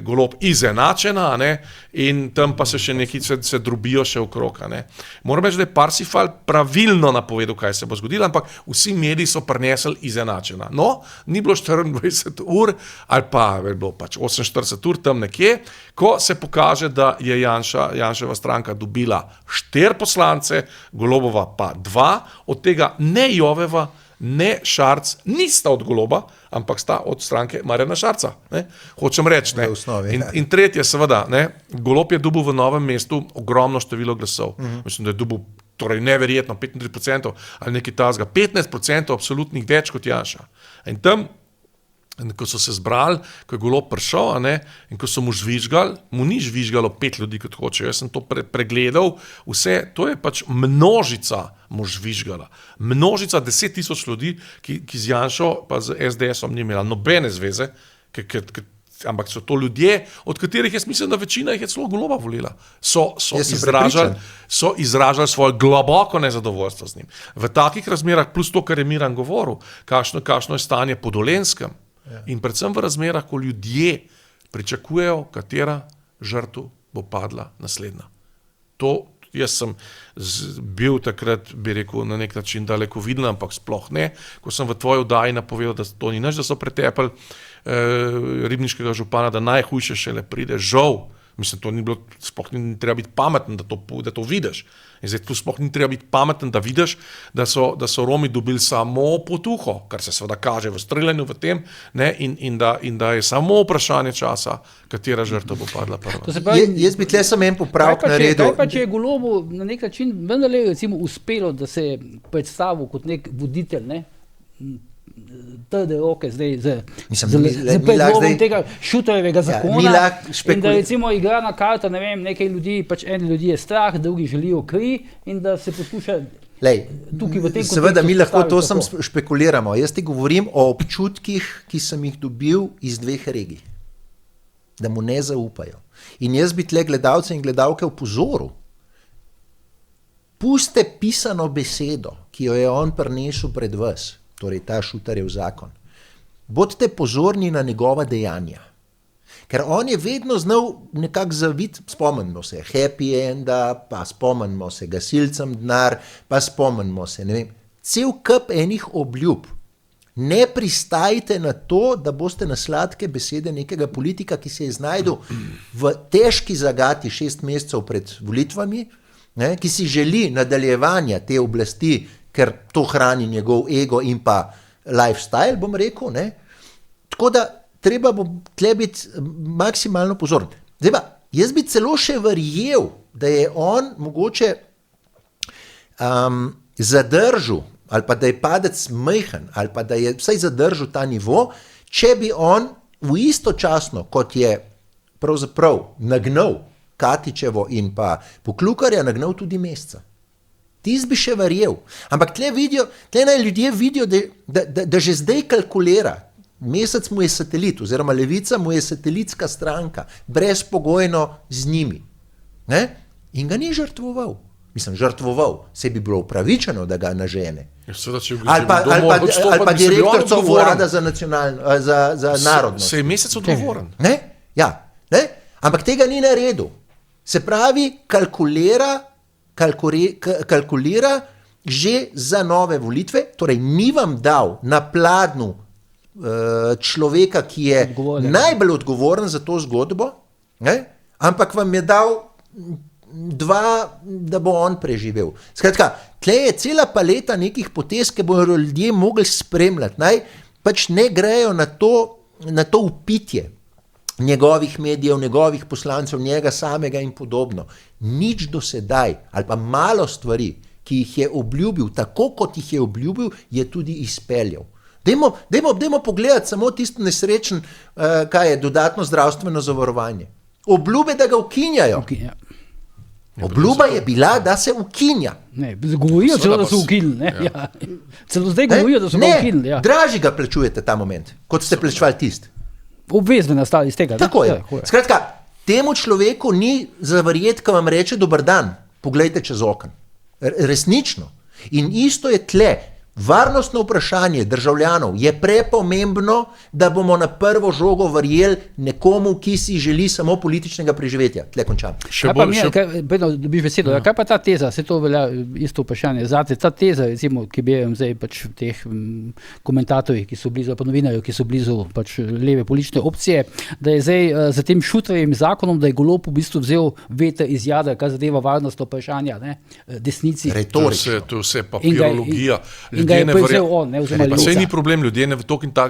Golob izenačena, ne, in tam pa se še neki se drobijo še okrog. Ne. Moram reči, da je Parsifal pravilno napovedal, kaj se bo zgodilo, ampak vsi mediji so prinesli izenačena. No, ni bilo 24 ur ali pa je bilo pač 48 ur tam nekje, ko se pokaže, da je Janševa stranka dobila 4 poslance, Golobova pa 2, od tega ne Joveva, ne Šarc, nista od Goloba, ampak sta od stranke Marjana Šarca. Ne? Hočem reči. Ne? In tretje, seveda, ne? Golob je dobil v Novem mestu ogromno število glasov. Mislim, da je dobil torej neverjetno 35% ali nekaj tasga, 15% absolutnih več kot Janša. In tam, ko so se zbrali, ko je Golob prišel, ne, in ko so mu žvižgali, mu ni žvižgalo 5 ljudi, kot hočejo. Jaz sem to pregledal, vse, to je pač množica mu žvižgala. Množica 10 000 ljudi, ki z Janšo pa z SDS-om ni imela nobene zveze, ampak so to ljudje, od katerih jaz mislim, da večina jih je celo Goloba volila. So izražali svoje globoko nezadovoljstvo z njim. V takih razmerah, plus to, kar je Miran govoril, kakšno je stanje po Dolenjskem, in predvsem v razmerah, ko ljudje pričakujejo, katera žrtev bo padla naslednja. To, jaz sem bil takrat, bi rekel, na nek način dalekoviden, ampak sploh ne. Ko sem v tvoji oddaji napovedal, da to ni nič, da so pretepali ribniškega župana, da najhujše šele pride. Žal, mislim, to ni bilo, sploh ni treba biti pameten, da to vidiš. In zdaj tu sploh ni treba biti pameten, da vidiš, da so Romi dobili samo potuho, kar se seveda kaže v streljanju v tem, ne, in da je samo vprašanje časa, katera žrtev bo padla prva. Jaz bi tle samo en popravek naredil. Kaj pa, če je Golobu na nek način vendarle recimo uspelo, da se je predstavil kot nek voditelj, ne? Trde roke zdaj z predlogom tega Šuterjevega zakona in da recimo igra na karta, ne vem, nekaj ljudi, pač eni ljudi je strah, drugi želijo kri in da se poskuša tukaj v tem seveda mi lahko to sam špekuliramo. Jaz ti govorim o občutkih, ki sem jih dobil iz 2 regij. Da mu ne zaupajo. In jaz bi tle gledalce in gledalke opozoril. Puste pisano besedo, ki jo je on prinesel pred vas, torej ta Šuterjev zakon. Bodite pozorni na njegova dejanja. Ker on je vedno znal nekako zaviti, spomnimo se happy enda, pa spomnimo se gasilcem denar, pa spomnimo se, ne vem, cel kup enih obljub. Ne pristajte na to, da boste na sladke besede nekega politika, ki se je znajdel v težki zagati 6 mesecev pred volitvami, ne, ki si želi nadaljevanja te oblasti, ker to hrani njegov ego in pa lifestyle, bom rekel. Ne. Tako da treba bo tle biti maksimalno pozoren. Zdaj pa, jaz bi celo še verjel, da je on mogoče zadržal, ali pa da je padec majhen, ali pa da je vsaj zadržal ta nivo, če bi on v istočasno, kot je pravzaprav nagnal Katičevo in pa Poklukarja, nagnal tudi Mesca. Tis bi še verjel. Ampak tle naj ljudje vidijo, da že zdaj kalkulira. Mesec mu je satelit, oziroma Levica mu je satelitska stranka, brezpogojno z njimi. Ne? In ga ni žrtvoval. Mislim, žrtvoval. Se bi bilo upravičeno, da ga nažene. Ali pa direktorcev urada za narodnost. Se je Mesec odgovoren. Ne? Ja. Ne? Ampak tega ni naredil. Se pravi, kalkulira že za nove volitve, torej ni vam dal na pladnju človeka, ki je najbolj odgovoren za to zgodbo, ne? Ampak vam je dal 2, da bo on preživel. Skratka, tle je cela paleta nekih potez, ki bodo ljudje mogli spremljati. Naj pač ne grejo na to upitje njegovih medijev, njegovih poslancev, njega samega in podobno. Nič do sedaj, ali pa malo stvari, ki jih je obljubil, tako kot jih je obljubil, je tudi izpeljal. Dajmo pogledati samo tisto nesrečen, kaj je dodatno zdravstveno zavarovanje. Obljube, da ga ukinjajo. Obljuba je bila, da se ukinja. Ne, govorijo celo, da so ukinili. Ja. Celo zdaj govorijo, da so ga ukinili. Ja. Dražji ga plačujete ta moment, kot ste plačevali tisti. Obvezno nastali iz tega. Tako je. Skratka, temu človeku ni za verjeti, ko vam reče dober dan, poglejte čez okno. Resnično. In isto je tle. Varnostno vprašanje državljanov je prepomembno, da bomo na prvo žogo verjeli nekomu, ki si želi samo političnega preživetja. Tle končam. Dobiš besedo. Kaj pa ta teza? Se to velja isto vprašanje. Zate ta teza, recimo, ki bi zdaj pač teh komentatorjih, ki so blizu, pa novinarjev, ki so blizu pač leve politične opcije, da je zdaj za tem Šuterjevim zakonom, da je Golob v bistvu vzel veter iz jadra, kar zadeva varnostno vprašanja, ne, desnici. Retorično. To je vse papirologija. Sej ni problem, ljudje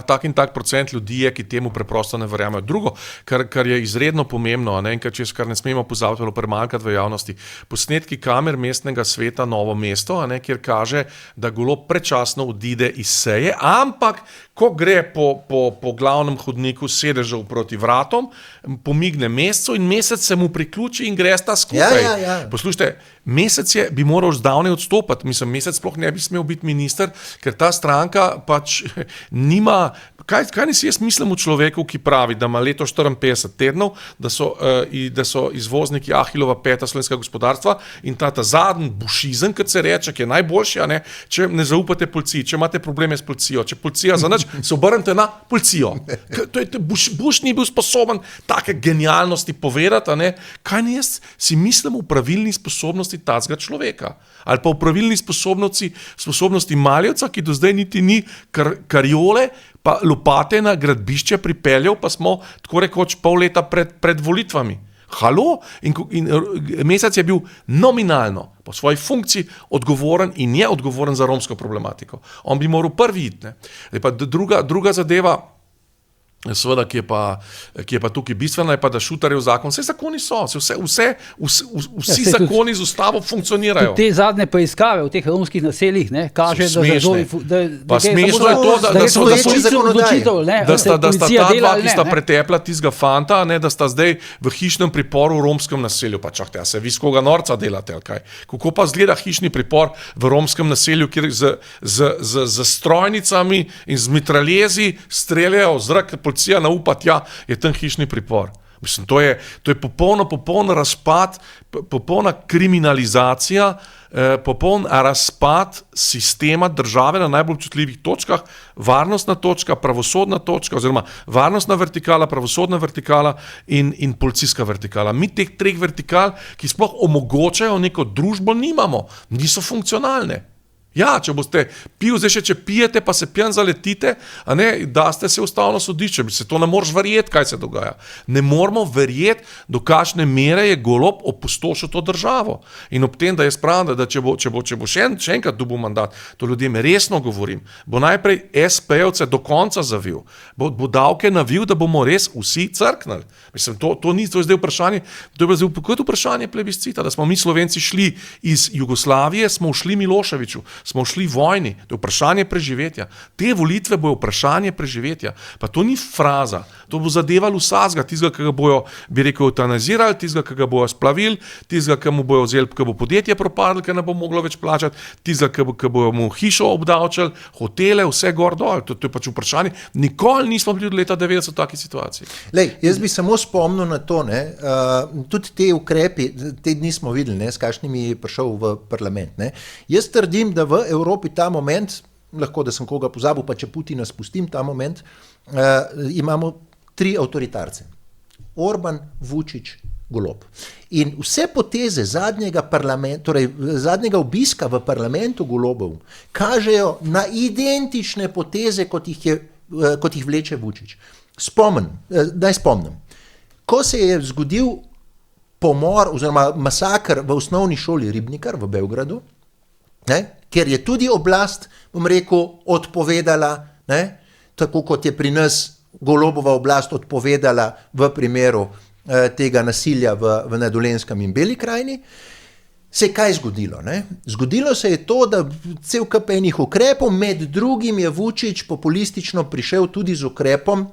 tak in tak procent ljudi je, ki temu preprosto ne verjamejo. Drugo, kar je izredno pomembno, in kar ne smemo pozabiti, premalkati v javnosti, posnetki kamer mestnega sveta Novo mesto, kjer kaže, da Golob predčasno odide iz seje, ampak ko gre po glavnem hodniku sedežev proti vratom, pomigne Mescu in Mesec se mu priključi in gre sta skupaj. Ja. Poslušajte, Mesec bi moral zdavnaj odstopati. Mislim, Mesec sploh ne bi smel biti minister, ker ta stranka pač nima. Kaj si jaz mislim o človeku, ki pravi, da ima leto 54 tednov, da so izvozniki Ahilova peta slovenskega gospodarstva in ta zadnji bušizem, kot se reče, ki je najboljši, če ne zaupate policiji, če imate probleme s policijo, če policija za nič, se obrnete na policijo. Buš ni bil sposoben take genialnosti povedati, kaj ne jaz si mislim o pravilni sposobnosti tacega človeka. Ali pa o pravilni sposobnosti Maljevca, ki do zdaj niti ni Karjole, pa Lopate na gradbišče pripeljal, pa smo tako rekoč pol leta pred volitvami. Halo? In Mesec je bil nominalno po svoji funkciji odgovoren in je odgovoren za romsko problematiko. On bi moral prvi iti. Pa druga zadeva, seveda, ki je pa tukaj bistvena, je pa, da Šuterjev zakon, vse zakoni so, vsi zakoni z ustavo funkcionirajo. Te zadnje preiskave v teh romskih naseljih, kaže, pa smešno je to, da sta ta dva, ki sta pretepla tistega fanta, da sta zdaj v hišnem priporu v romskem naselju. Pa čakajte, a se vi s koga norca delate, ali kaj? Kako pa zgleda hišni pripor v romskem naselju, kjer z strojnicami in z mitraljezi streljajo v zrak, policija naupa tja, je tam hišni pripor. Mislim, to je popoln razpad, popolna kriminalizacija, popoln razpad sistema države na najbolj občutljivih točkah, varnostna točka, pravosodna točka, oziroma varnostna vertikala, pravosodna vertikala in policijska vertikala. Mi teh treh vertikal, ki sploh omogočajo neko družbo, nimamo, niso funkcionalne. Ja, če boste če pijete, pa se pijan zaletite, da ste se ustavno sodišče, se to ne moreš verjeti, kaj se dogaja. Ne moramo verjeti, do kakšne mere je Golob opustošil to državo. In ob tem, da jaz pravim, da če bo še enkrat dobil mandat, to ljudem resno govorim, bo najprej SP-jevce do konca zavil, bo davke navil, da bomo res vsi crknili. Mislim, to je zdaj vprašanje, to je zdaj vprašanje plebiscita, da smo mi Slovenci šli iz Jugoslavije, smo šli Miloševiću, smo šli vojni, to je vprašanje preživetja. Te volitve bojo vprašanje preživetja. Pa to ni fraza, to bo zadevalo vsakega, tistega, ki ga bojo, bi rekel, eutanazirali, tistega, ki ga bojo splavili, tistega, ki mu bojo vzeli, ki bo podjetje propadlo, ki ne bo moglo več plačati, tistega, ki bojo mu hišo obdavčali, hotele, vse gor dol. To je pač vprašanje. Nikoli nismo bili od leta 90 v taki situaciji. Lej, jaz bi samo spomnil na to, tudi te ukrepi, te dni smo videli, s kakšnimi je prišel v parlament. Jaz trdim, da v Evropi ta moment, lahko da sem koga pozabil, pa če Putina spustim ta moment, imamo 3 avtoritarce. Orban, Vučić, Golob. In vse poteze zadnjega obiska v parlamentu Golobov kažejo na identične poteze, kot jih vleče Vučić. Naj spomnim. Ko se je zgodil pomor oziroma masakr v osnovni šoli Ribnikar v Beogradu, ker je tudi oblast, bom rekel, odpovedala, tako kot je pri nas Golobova oblast odpovedala v primeru tega nasilja v Nadolenskem in Beli krajini, se je kaj zgodilo? Zgodilo se je to, da cel kup enih ukrepov, med drugim je Vučić populistično prišel tudi z ukrepom,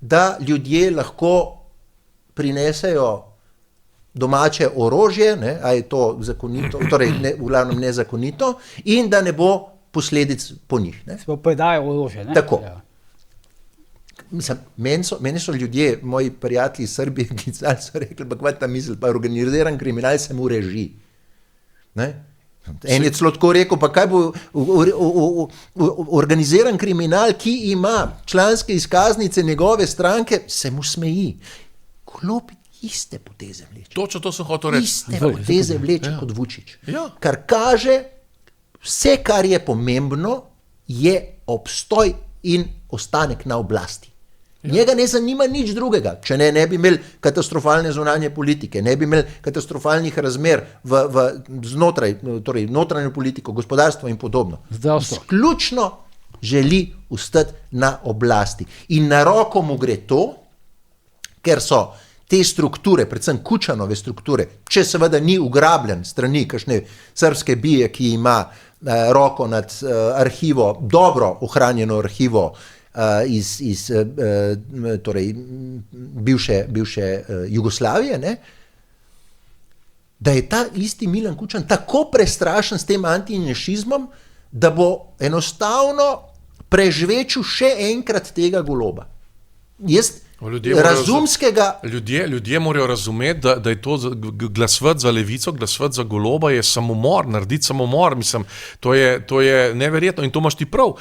da ljudje lahko prinesejo domače orožje, a je to zakonito, torej v glavnem nezakonito, in da ne bo posledic po njih. Se bo predajal orožje, ne? Tako. Mislim, meni so ljudje, moji prijatelji iz Srbije, ki so rekli, pa kva ta misel, pa organiziran kriminal se mu reži. En je celo tako rekel, pa kaj bo organiziran kriminal, ki ima članske izkaznice njegove stranke, se mu smeji. Golob iste poteze vleče. Točno to sem hotel reči. Iste poteze vleče kot Vučić. Kar kaže, vse, kar je pomembno, je obstoj in ostanek na oblasti. Njega ne zanima nič drugega, če ne bi imeli katastrofalne zunanje politike, ne bi imeli katastrofalnih razmer znotraj, torej notranjo politiko, gospodarstvo in podobno. Izključno želi ostati na oblasti. In na roko mu gre to, ker so te strukture, predvsem Kučanove strukture, če seveda ni ugrabljen strani kakšne srbske bije, ki ima roko nad arhivo, dobro ohranjeno arhivo iz torej bivše Jugoslavije, da je ta isti Milan Kučan tako prestrašen s tem antinešizmom, da bo enostavno prežvečil še enkrat tega Goloba. Ljudje morajo razumeti, da je to glasovati za levico, glasovati za Goloba je samomor, narediti samomor, mislim, to je neverjetno in to imaš ti prav.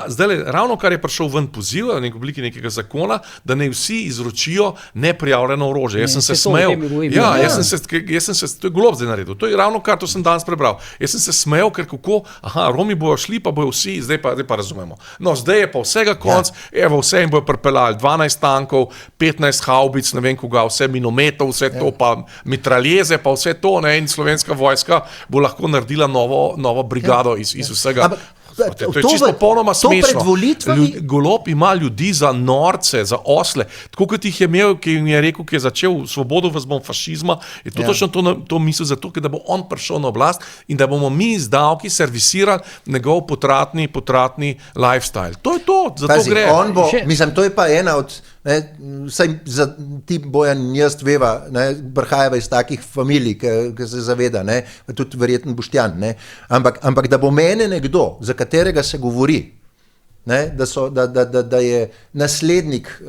Zdaj, ravno kar je prišel ven poziv, v neki obliki nekega zakona, da ne vsi izročijo neprijavljeno orožje. Jaz sem se smejal. Jaz sem se, to je Golob zdaj naredil, to je ravno kar, to sem danes prebral. Jaz sem se smejal, ker kako, Romi bojo šli, pa bojo vsi, zdaj pa razumemo. No, zdaj je pa vsega konc, vse jim bojo pripeljali, 12 tankov, 15 haubic, ne vem koga, vse minometov, vse to, pa mitraljeze, pa vse to, in slovenska vojska bo lahko naredila novo brigado iz vsega. To je čisto popolnoma smešno. Golob ima ljudi za norce, za osle, tako kot jih je imel, ki jim je rekel, ki je začel svobodo v zbom fašizma, je to točno to misel zato, da bo on prišel na oblast in da bomo mi z davki servisirali njegov potratni lifestyle. To je to, zato gre. Mislim, to je pa ena od, saj za ti Bojan in jaz veva, prihajava iz takih familij, ki se zaveda, tudi verjetno Boštjan, ampak da bo mene nekdo, za katerega se govori, da je naslednik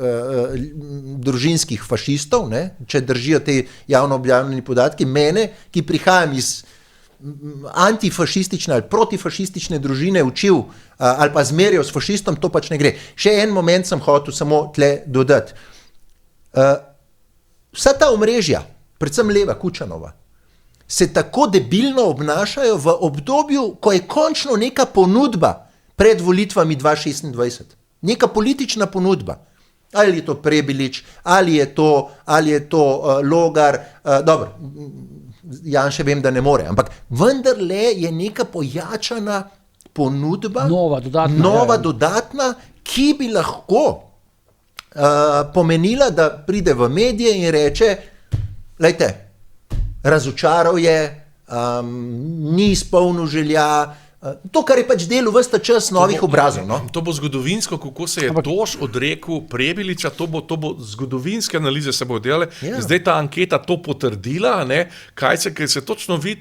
družinskih fašistov, če držijo te javno objavljeni podatki, mene, ki prihajam iz antifašistične ali protifašistične družine učil ali pa zmerjal s fašistom, to pač ne gre. Še en moment sem hotel samo tle dodati. Vsa ta omrežja, predvsem leva Kučanova, se tako debilno obnašajo v obdobju, ko je končno neka ponudba pred volitvami 2026. Neka politična ponudba. Ali je to Prebilič, ali je to Logar, dobro, Janše vem, da ne more, ampak vendarle je neka pojačana ponudba, nova dodatna, ki bi lahko pomenila, da pride v medije in reče, glejte, razočaral je, ni izpolnil želja, to, kar je pač delo ves ta čas novih obrazov. To bo zgodovinsko, kako se je Toš odrekel Prebiliča, to bo zgodovinske analize se bo delale. Zdaj ta anketa to potrdila, kaj se točno vidi,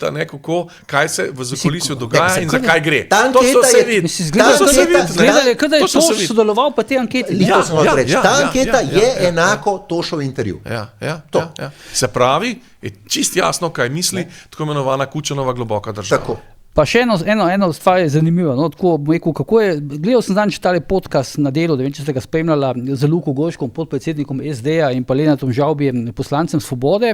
kaj se v zakulisju dogaja in zakaj gre. To se vidi. Kada je Toš sodeloval pa te ankete? Ta anketa je enako Tošov intervju. Se pravi, je čist jasno, kaj misli tako imenovana Kučanova globoka država. Tako. Pa še eno stvar je zanimiva, no, tako bom rekel, kako je, gledal sem danes tale podcast na Delu, da vem, če ste ga spremljala z Luko Gorškom, podpredsednikom SD-ja in pa Lenatom Žavbijem, poslancem Svobode,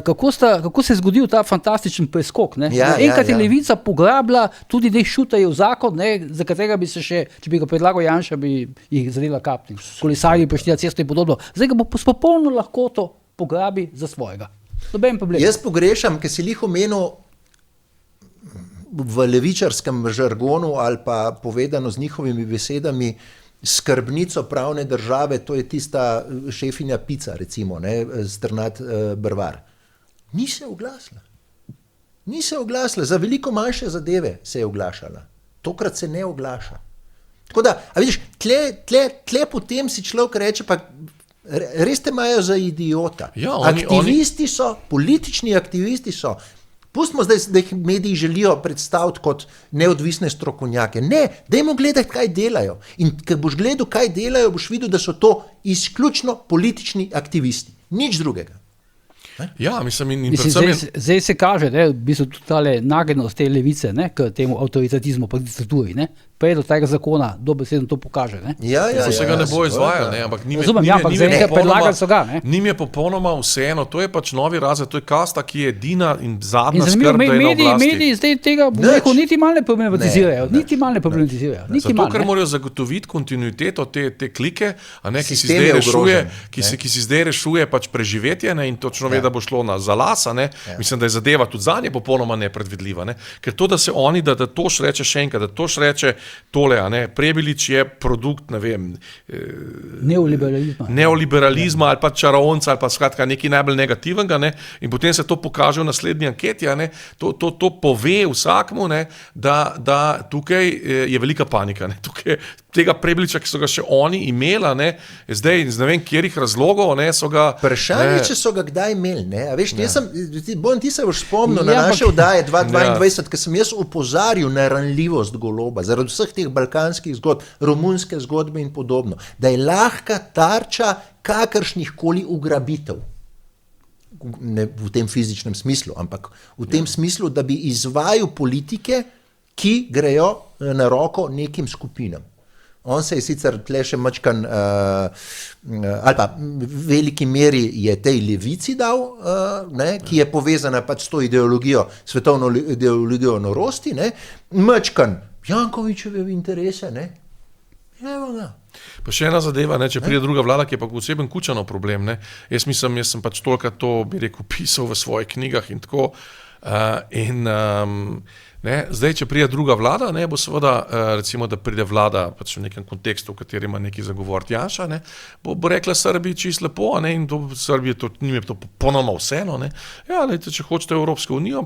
kako se je zgodil ta fantastičen preskok, ne? Enkrat je Levica pograbila tudi dej šutajev zakon, ne, za katerega bi se še, če bi ga predlagal Janša, bi jih zadela kapni, kolesarji prešli na cesto in podobno. Zdaj ga bo s popolno lahkoto pograbi za svojega. Noben problem. Jaz pogrešam, ker si lih omenil v levičarskem žargonu ali pa povedano z njihovimi besedami skrbnico pravne države, to je tista šefinja Pica, recimo, ne, Strnad Brvar. Ni se oglasila. Za veliko manjše zadeve se je oglašala. Tokrat se ne oglaša. Tako da, a vidiš, tle potem si človek reče, pa res te imajo za idiota. Ja, aktivisti so, politični aktivisti so. Pustimo zdaj, da jih mediji želijo predstaviti kot neodvisne strokovnjake. Ne, dajmo gledati, kaj delajo. In ko boš gledal, kaj delajo, boš videl, da so to izključno politični aktivisti. Nič drugega. Ja, mislim, zdaj se kaže, ne, v bistvu tudi tale nagenost te levice, ne, k temu avtoritatizmu pa diktaturi, ne. Prej do tega zakona dobesedno to pokaže, ne. Se ga ne bo izvajal, ne, ampak njim je popolnoma vseeno, to je pač novi razred, to je kasta, ki je edina in zadnja skrb, da je na oblasti. Mediji zdaj tega niti malo ne problematizirajo, Zato, ker morajo zagotoviti kontinuiteto te klike, a ne, ki si zdaj rešuje pač preživetje, ne, in točno ve, da bo šlo za las, ne. Mislim, da je zadeva tudi zanje popolnoma nepredvidljiva, ne. Ker to, da se oni, da Toš reče še enkrat, da Toš reče tole, a ne, Prebilič je produkt, ne vem, neoliberalizma ali pa čarovnica ali pa skratka nekaj najbolj negativnega, ne, in potem se to pokaže v naslednji anketi, a ne, to pove vsakmu, ne, da tukaj je velika panika, ne, tukaj tega Prebiliča, ki so ga še oni imela, ne, zdaj iz ne vem kjerih razlogov, ne, so ga... Vprašanje, če so ga kdaj imeli, ne, a veš, ti se boš spomnil na naše oddaje 2022, ker sem jaz opozarjal na ranljivost Goloba, zaradi vseh teh balkanskih zgodb, romunske zgodbe in podobno, da je lahka tarča kakršnih koli ugrabitev. Ne v tem fizičnem smislu, ampak v tem smislu, da bi izvajal politike, ki grejo na roko nekim skupinam. On se je sicer tle še mačkan, ali pa v veliki meri je tej levici dal, ne, ki je povezana pač s to ideologijo, svetovno ideologijo norosti, ne, mačkan Jankovićeve interese, ne, evo ga. Pa še ena zadeva, ne, če pride druga vlada, ki je pa poseben Kučanov problem, ne, jaz sem pač toliko to, bi rekel, pisal v svojih knjigah in tako, ne, zdaj, če pride druga vlada, ne, bo seveda, recimo, da pride vlada pač v nekem kontekstu, v katerem ima neki zagovoriti Janša, ne, bo rekla Srbiji čisto lepo, ne, in to Srbiji njim je to popolnoma vseeno, ne. Ja, lejte, če hočete Evropsko unijo,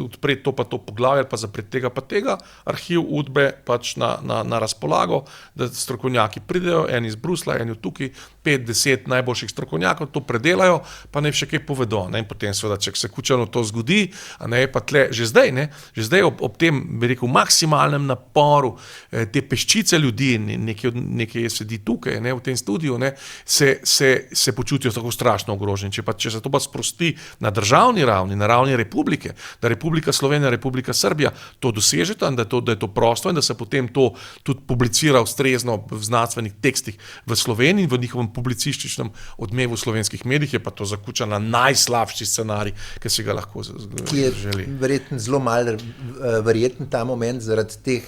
odpreti to pa to poglavje, pa zapreti tega pa tega, arhiv Udbe pač na razpolago, da strokovnjaki pridejo, eni iz Brusla, eni od tukaj, 5-10 najboljših strokovnjakov to predelajo, pa ne še kaj povedo, ne, in potem seveda, če se Kučanu to zgodi, a ne, pa tle, že zdaj ob tem, bi rekel, maksimalnem naporu te peščice ljudi, nekaj sedi tukaj, ne, v tem studiu, ne, se počutijo tako strašno ogroženi. Če se to pa sprosti na državni ravni, na ravni republike, da Republika Slovenija, Republika Srbija to dosežeta in da je to prosto in da se potem to tudi publicira ustrezno v znanstvenih tekstih v Sloveniji in v njihovem publicističnem odmevu v slovenskih medijih, je pa to za Kučana najslabši scenarij, ki si ga lahko želi. Ki je verjetno zelo malo verjeten ta moment zaradi teh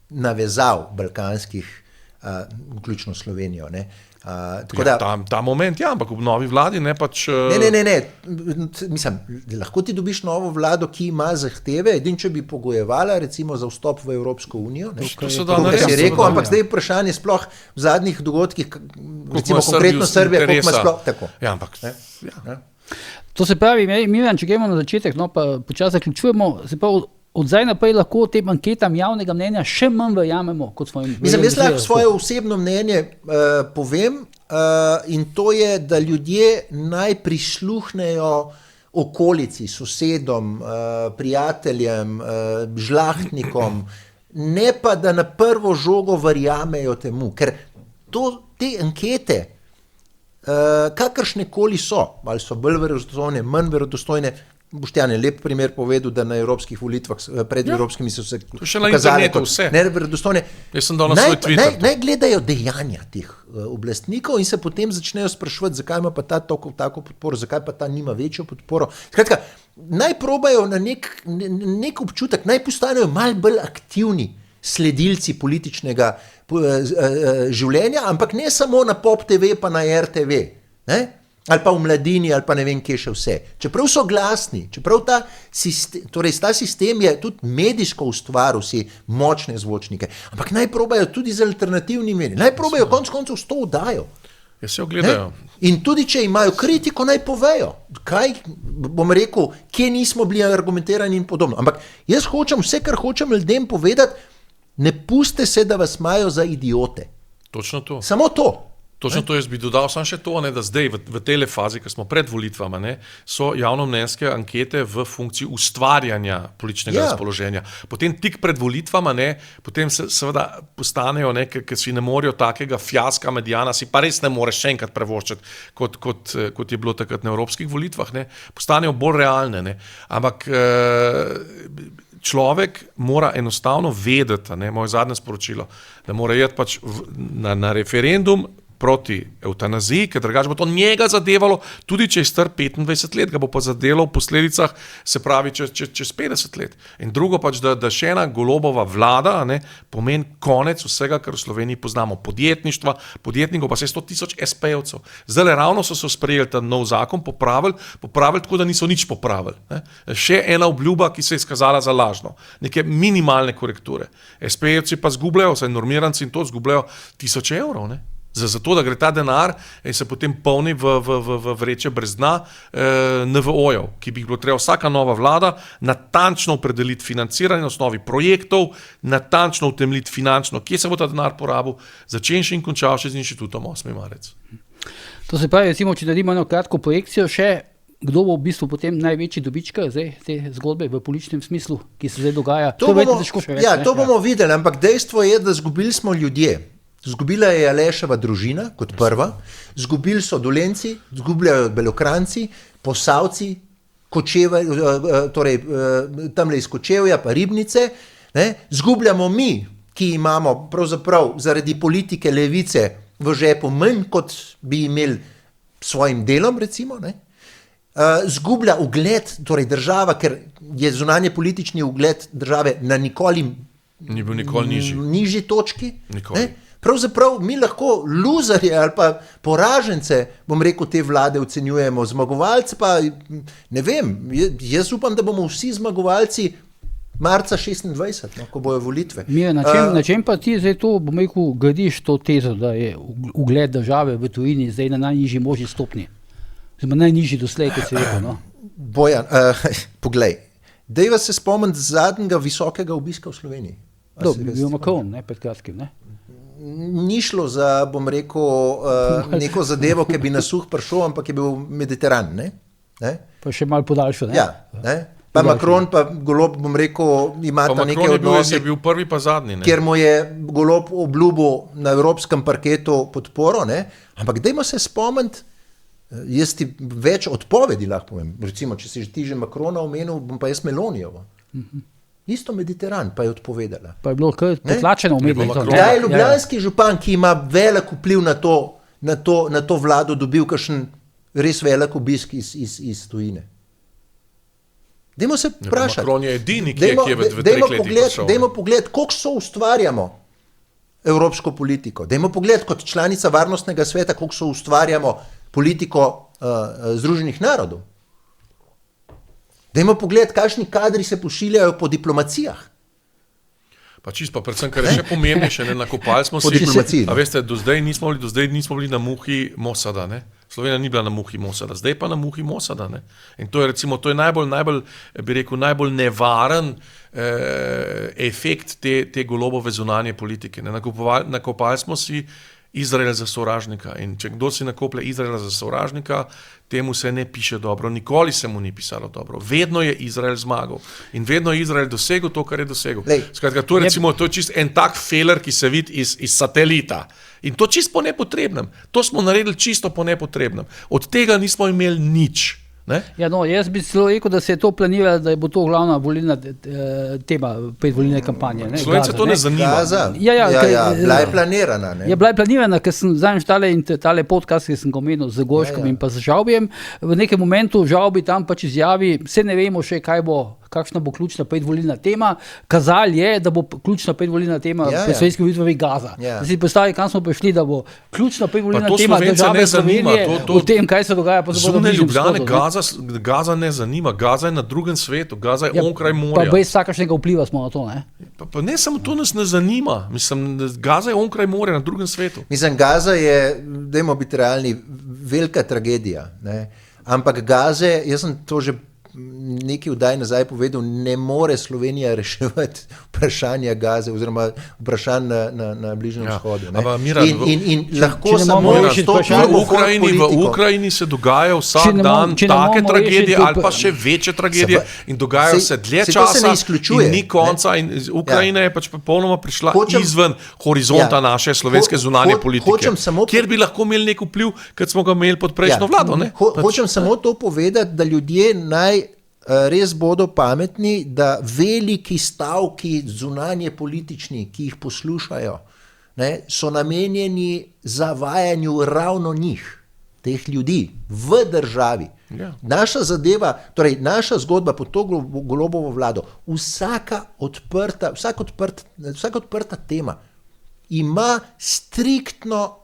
navezav balkanskih, vključno Slovenijo, ne. Ta moment, ja, ampak v novi vladi, ne, pač... Ne, mislim, lahko ti dobiš novo vlado, ki ima zahteve, edin, če bi pogojevala, recimo, za vstop v Evropsko unijo, ne, ampak zdaj je vprašanje sploh v zadnjih dogodkih, recimo konkretno Srbija, koliko ima sploh, tako. Ja, ampak, ja. To se pravi, Miran, če gremo na začetek, no, pa počasi zaključujemo, se pravi, od zdaj naprej lahko tem anketam javnega mnenja še manj verjamemo, kot smo jim... Mislim, jaz lahko svoje osebno mnenje povem, in to je, da ljudje naj prisluhnejo okolici, sosedom, prijateljem, žlahtnikom, ne pa, da na prvo žogo verjamejo temu, ker te ankete, kakršne koli so, ali so bolj verodostojne, manj verodostojne, Boštjan je lep primer povedal, da na evropskih volitvah, pred evropskimi so se pokazali kot neverodostojne. Jaz sem dal na svoj Twitter. Naj gledajo dejanja teh oblastnikov in se potem začnejo spraševati, zakaj ima pa ta tako podporo, zakaj pa ta nima večjo podporo. Skratka, naj probajo na nek občutek, naj postanejo malo bolj aktivni sledilci političnega življenja, ampak ne samo na Pop TV pa na RTV, ne? Ali pa v Mladini, ali pa ne vem, kje še vse. Čeprav so glasni, čeprav ta sistem je tudi medijsko ustvaril si močne zvočnike, ampak naj probajo tudi z alternativnimi mediji, naj probajo konec koncev s to oddajo. Ja, se ogledajo. In tudi, če imajo kritiko, naj povejo, kaj, bom rekel, kje nismo bili argumentirani in podobno. Ampak jaz hočem, vse, kar hočem ljudem povedati, ne puste se, da vas imajo za idiote. Točno to. Samo to. Točno to jaz bi dodal, samo še to, da zdaj v tej fazi, ko smo pred volitvami, so javnomnenjske ankete v funkciji ustvarjanja političnega razpoloženja. Potem tik pred volitvami, potem se seveda postanejo, ker si ne morejo takega fiaska medijana, si pa res ne moreš še enkrat prevoščiti, kot je bilo takrat na evropskih volitvah, postanejo bolj realne. Ampak človek mora enostavno vedeti, moje zadnje sporočilo, da mora iti pač na referendum proti evtanaziji, ker drugače bo to njega zadevalo, tudi če je star 25 let, ga bo pa zadelo v posledicah, se pravi, čez 50 let. In drugo pač, da še ena Golobova vlada pomeni konec vsega, kar v Sloveniji poznamo. Podjetnikov pa se 100 000 SP-jevcev. Zdaj ravno so se sprejeli ta nov zakon, popravili tako, da niso nič popravili. Še ena obljuba, ki se je izkazala za lažno. Neke minimalne korekture. SP-jevci pa zgubljajo, vsaj normiranci in to zgubljajo 1000 evrov, Zato, da gre ta denar in se potem polni v vreče brez dna NVO-jev, ki bi jih bilo treba vsaka nova vlada natančno opredeliti financiranje na osnovi projektov, natančno utemeljiti finančno, kje se bo ta denar porabil, začenši in končavši z inštitutom 8. marec. To se pravi, recimo, če naredimo eno kratko projekcijo še, kdo bo v bistvu potem največji dobičkar zdaj te zgodbe v političnem smislu, ki se zdaj dogaja? To bomo videli, ampak dejstvo je, da zgubili smo ljudje. Zgubila je Aleševa družina kot prva, zgubili so Dolenci, zgubljajo Belokranci, Posavci, torej tamle iz Kočevja pa Ribnice, zgubljamo mi, ki imamo pravzaprav zaradi politike levice v žepu manj, kot bi imeli svojim delom, recimo, zgublja ugled, torej država, ker je zunanje politični ugled države na nikoli nižji točki. Nikoli. Pravzaprav mi lahko luzerje ali pa poražence, bom rekel, te vlade ocenjujemo, zmagovalci pa, ne vem, jaz upam, da bomo vsi zmagovalci marca 26, ko bojo volitve. Na čem pa ti zdaj to, bom rekel, gradiš to tezo, da je ugled države v tujini zdaj na najnižji možni stopni? Zdaj najnižji doslej, kot si rekel, no? Bojan, poglej, dajva se spomniti zadnjega visokega obiska v Sloveniji. Bil Macron, pred kratkim, Ni šlo za, bom rekel, neko zadevo, ki bi na suh prišel, ampak je bil Mediteran, Pa še malo podaljšal, Ja, pa Macron, pa Golob, bom rekel, imata neke odnose. Je bil prvi pa zadnji, Kjer mu je Golob obljubil na evropskem parketu podporo, ampak dajmo se spomniti, jaz ti več odpovedi lahko povem, recimo, če si ti že Macrona omenil, bom pa jaz Melonijevo. Isto Mediteran pa je odpovedala. Pa je bilo kar potlačeno umetno. Da je ljubljanski župan, ki ima velik vpliv na to vlado, dobil kakšen res velik obisk iz tujine. Dajmo se vprašati. Macron je edini, ki je v 3 letih prišel. Dajmo pogledati, koliko so ustvarjamo evropsko politiko. Dajmo pogledati kot članica Varnostnega sveta, koliko so ustvarjamo politiko Združenih narodov. Dajmo pogledati, kakšni kadri se pošiljajo po diplomacijah. Pa čisto, predvsem, kar je še pomembnejše, nakopali smo si, a veste, do zdaj nismo bili na muhi Mosada, Slovenija ni bila na muhi Mosada, zdaj pa na muhi Mosada, In to je recimo, to je najbolj nevaren efekt te Golobove zunanje politike. Nakopali smo si Izrael za sovražnika in če kdo si nakoplje Izraela za sovražnika, temu se ne piše dobro, nikoli se mu ni pisalo dobro. Vedno je Izrael zmagal in vedno je Izrael dosegel to, kar je dosegel. Skratka, to je čist en tak feler, ki se vidi iz satelita. In to čisto po nepotrebnem. To smo naredili čisto po nepotrebnem. Od tega nismo imeli nič. Ne? Ja, no, jaz bi celo rekel, da se je to planiralo, da bo to glavna volilna tema predvolilne kampanje. Slovence to ne zanima. Gaza? Ja, bila je planirana. Ne? Je bila je planirana, ker sem zadnjič tale podcast, ki sem ga omenil z Gorškom in pa z Žavbijem, v nekem momentu Žavbi tam pač izjavi, vse ne vemo še, kakšna bo ključna predvolilna tema. Kazal je, da bo ključna predvolilna tema pred slovenskimi volitvami Gaza. Da si predstavi, kam smo prišli, da bo ključna predvolilna tema države Slovenije o tem, kaj se dogaja po Zunaj Ljubljane Gaza ne zanima. Gaza je na drugem svetu, Gaza je onkraj morja. Pa brez vsakršnega vpliva smo na to, ne? Pa ne samo to nas ne zanima. Mislim, Gaza je onkraj morja na drugem svetu. Mislim, Gaza je, dajmo biti realni, velika tragedija. Ne? Ampak Gaze, jaz sem to že nekaj vdaj nazaj povedal, ne more Slovenija reševati vprašanja Gaze oziroma vprašanj na Bližnjem vzhodu. In lahko samo v Ukrajini se dogajajo vsak dan take tragedije ali pa še večje tragedije in dogajajo se dlje časa in ni konca in Ukrajina je pač popolnoma prišla izven horizonta naše slovenske zunanje politike, kjer bi lahko imeli nek vpliv, kot smo ga imeli pod prejšnjo vlado. Hočem samo to povedati, da ljudje res bodo pametni, da veliki stavki zunanje politični, ki jih poslušajo, so namenjeni zavajanju ravno njih, teh ljudi v državi. Naša zadeva, torej naša zgodba pod to Golobovo vlado, vsaka odprta tema ima striktno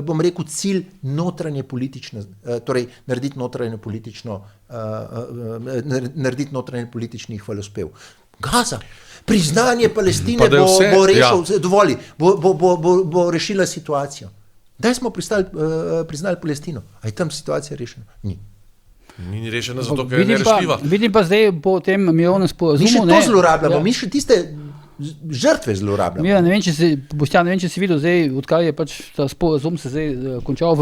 bom rekel, cilj notranje politične, torej narediti notranje politični hvalospjev. Gaza, priznanje Palestine bo rešil, dovoli, bo rešila situacijo. Daj smo priznali Palestino. A je tam situacija rešena? Ni rešena zato, ker je nerešljiva. Vidim pa zdaj po tem mirovnem sporazumu. Mi še to zlorabljamo, mi še tiste žrtve zlorabljamo. Ja, Boštjan, ne vem, če si videl zdaj, odkar je pač ta sporazum se zdaj končal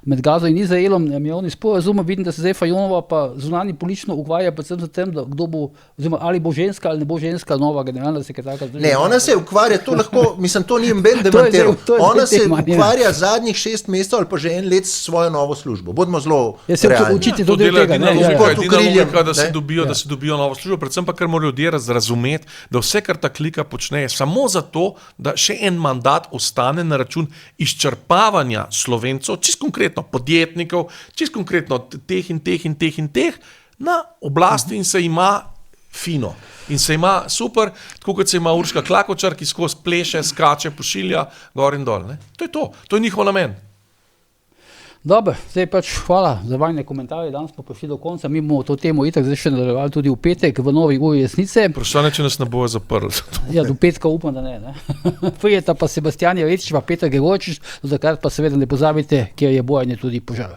med Gazo in Izraelom, mirovni sporazum, vidim, da se zdaj Fajonova pa zunanji politično ukvarja predvsem z tem, da kdo bo, oziroma ali bo ženska ali ne bo ženska nova generalna sekretarka. Ne, ona se ukvarja, to lahko, mislim, to ni ben demantiral. Ona se ukvarja zadnjih 6 mesecev ali pa že 1 let s svojo novo službo. Bodimo zelo realni. To dela edina logika, da se dobijo novo službo, predvsem pa, ker morajo ljudje razumeti, da vse, kar klika počne samo zato, da še en mandat ostane na račun izčrpavanja Slovencov, čisto konkretno podjetnikov, čisto konkretno teh na oblasti in se ima fino. In se ima super, tako kot se ima Urška Klakočar, ki skozi pleše, skače, pošilja gor in dol. Ne? To je to. To je njihov namen. Dobro, zdaj pač hvala za vajne komentarje, danes smo prišli do konca, mi bomo to temo itak zdaj še nadaljevali tudi v petek v novi uri resnice. Vprašanje, če nas ne bojo zaprli. Ja, do petka upam, da ne. Prijeta pa Sebastijan Jeretič, pa Peter Gregorčič, do takrat pa seveda ne pozabite, kjer je bojanje tudi požar.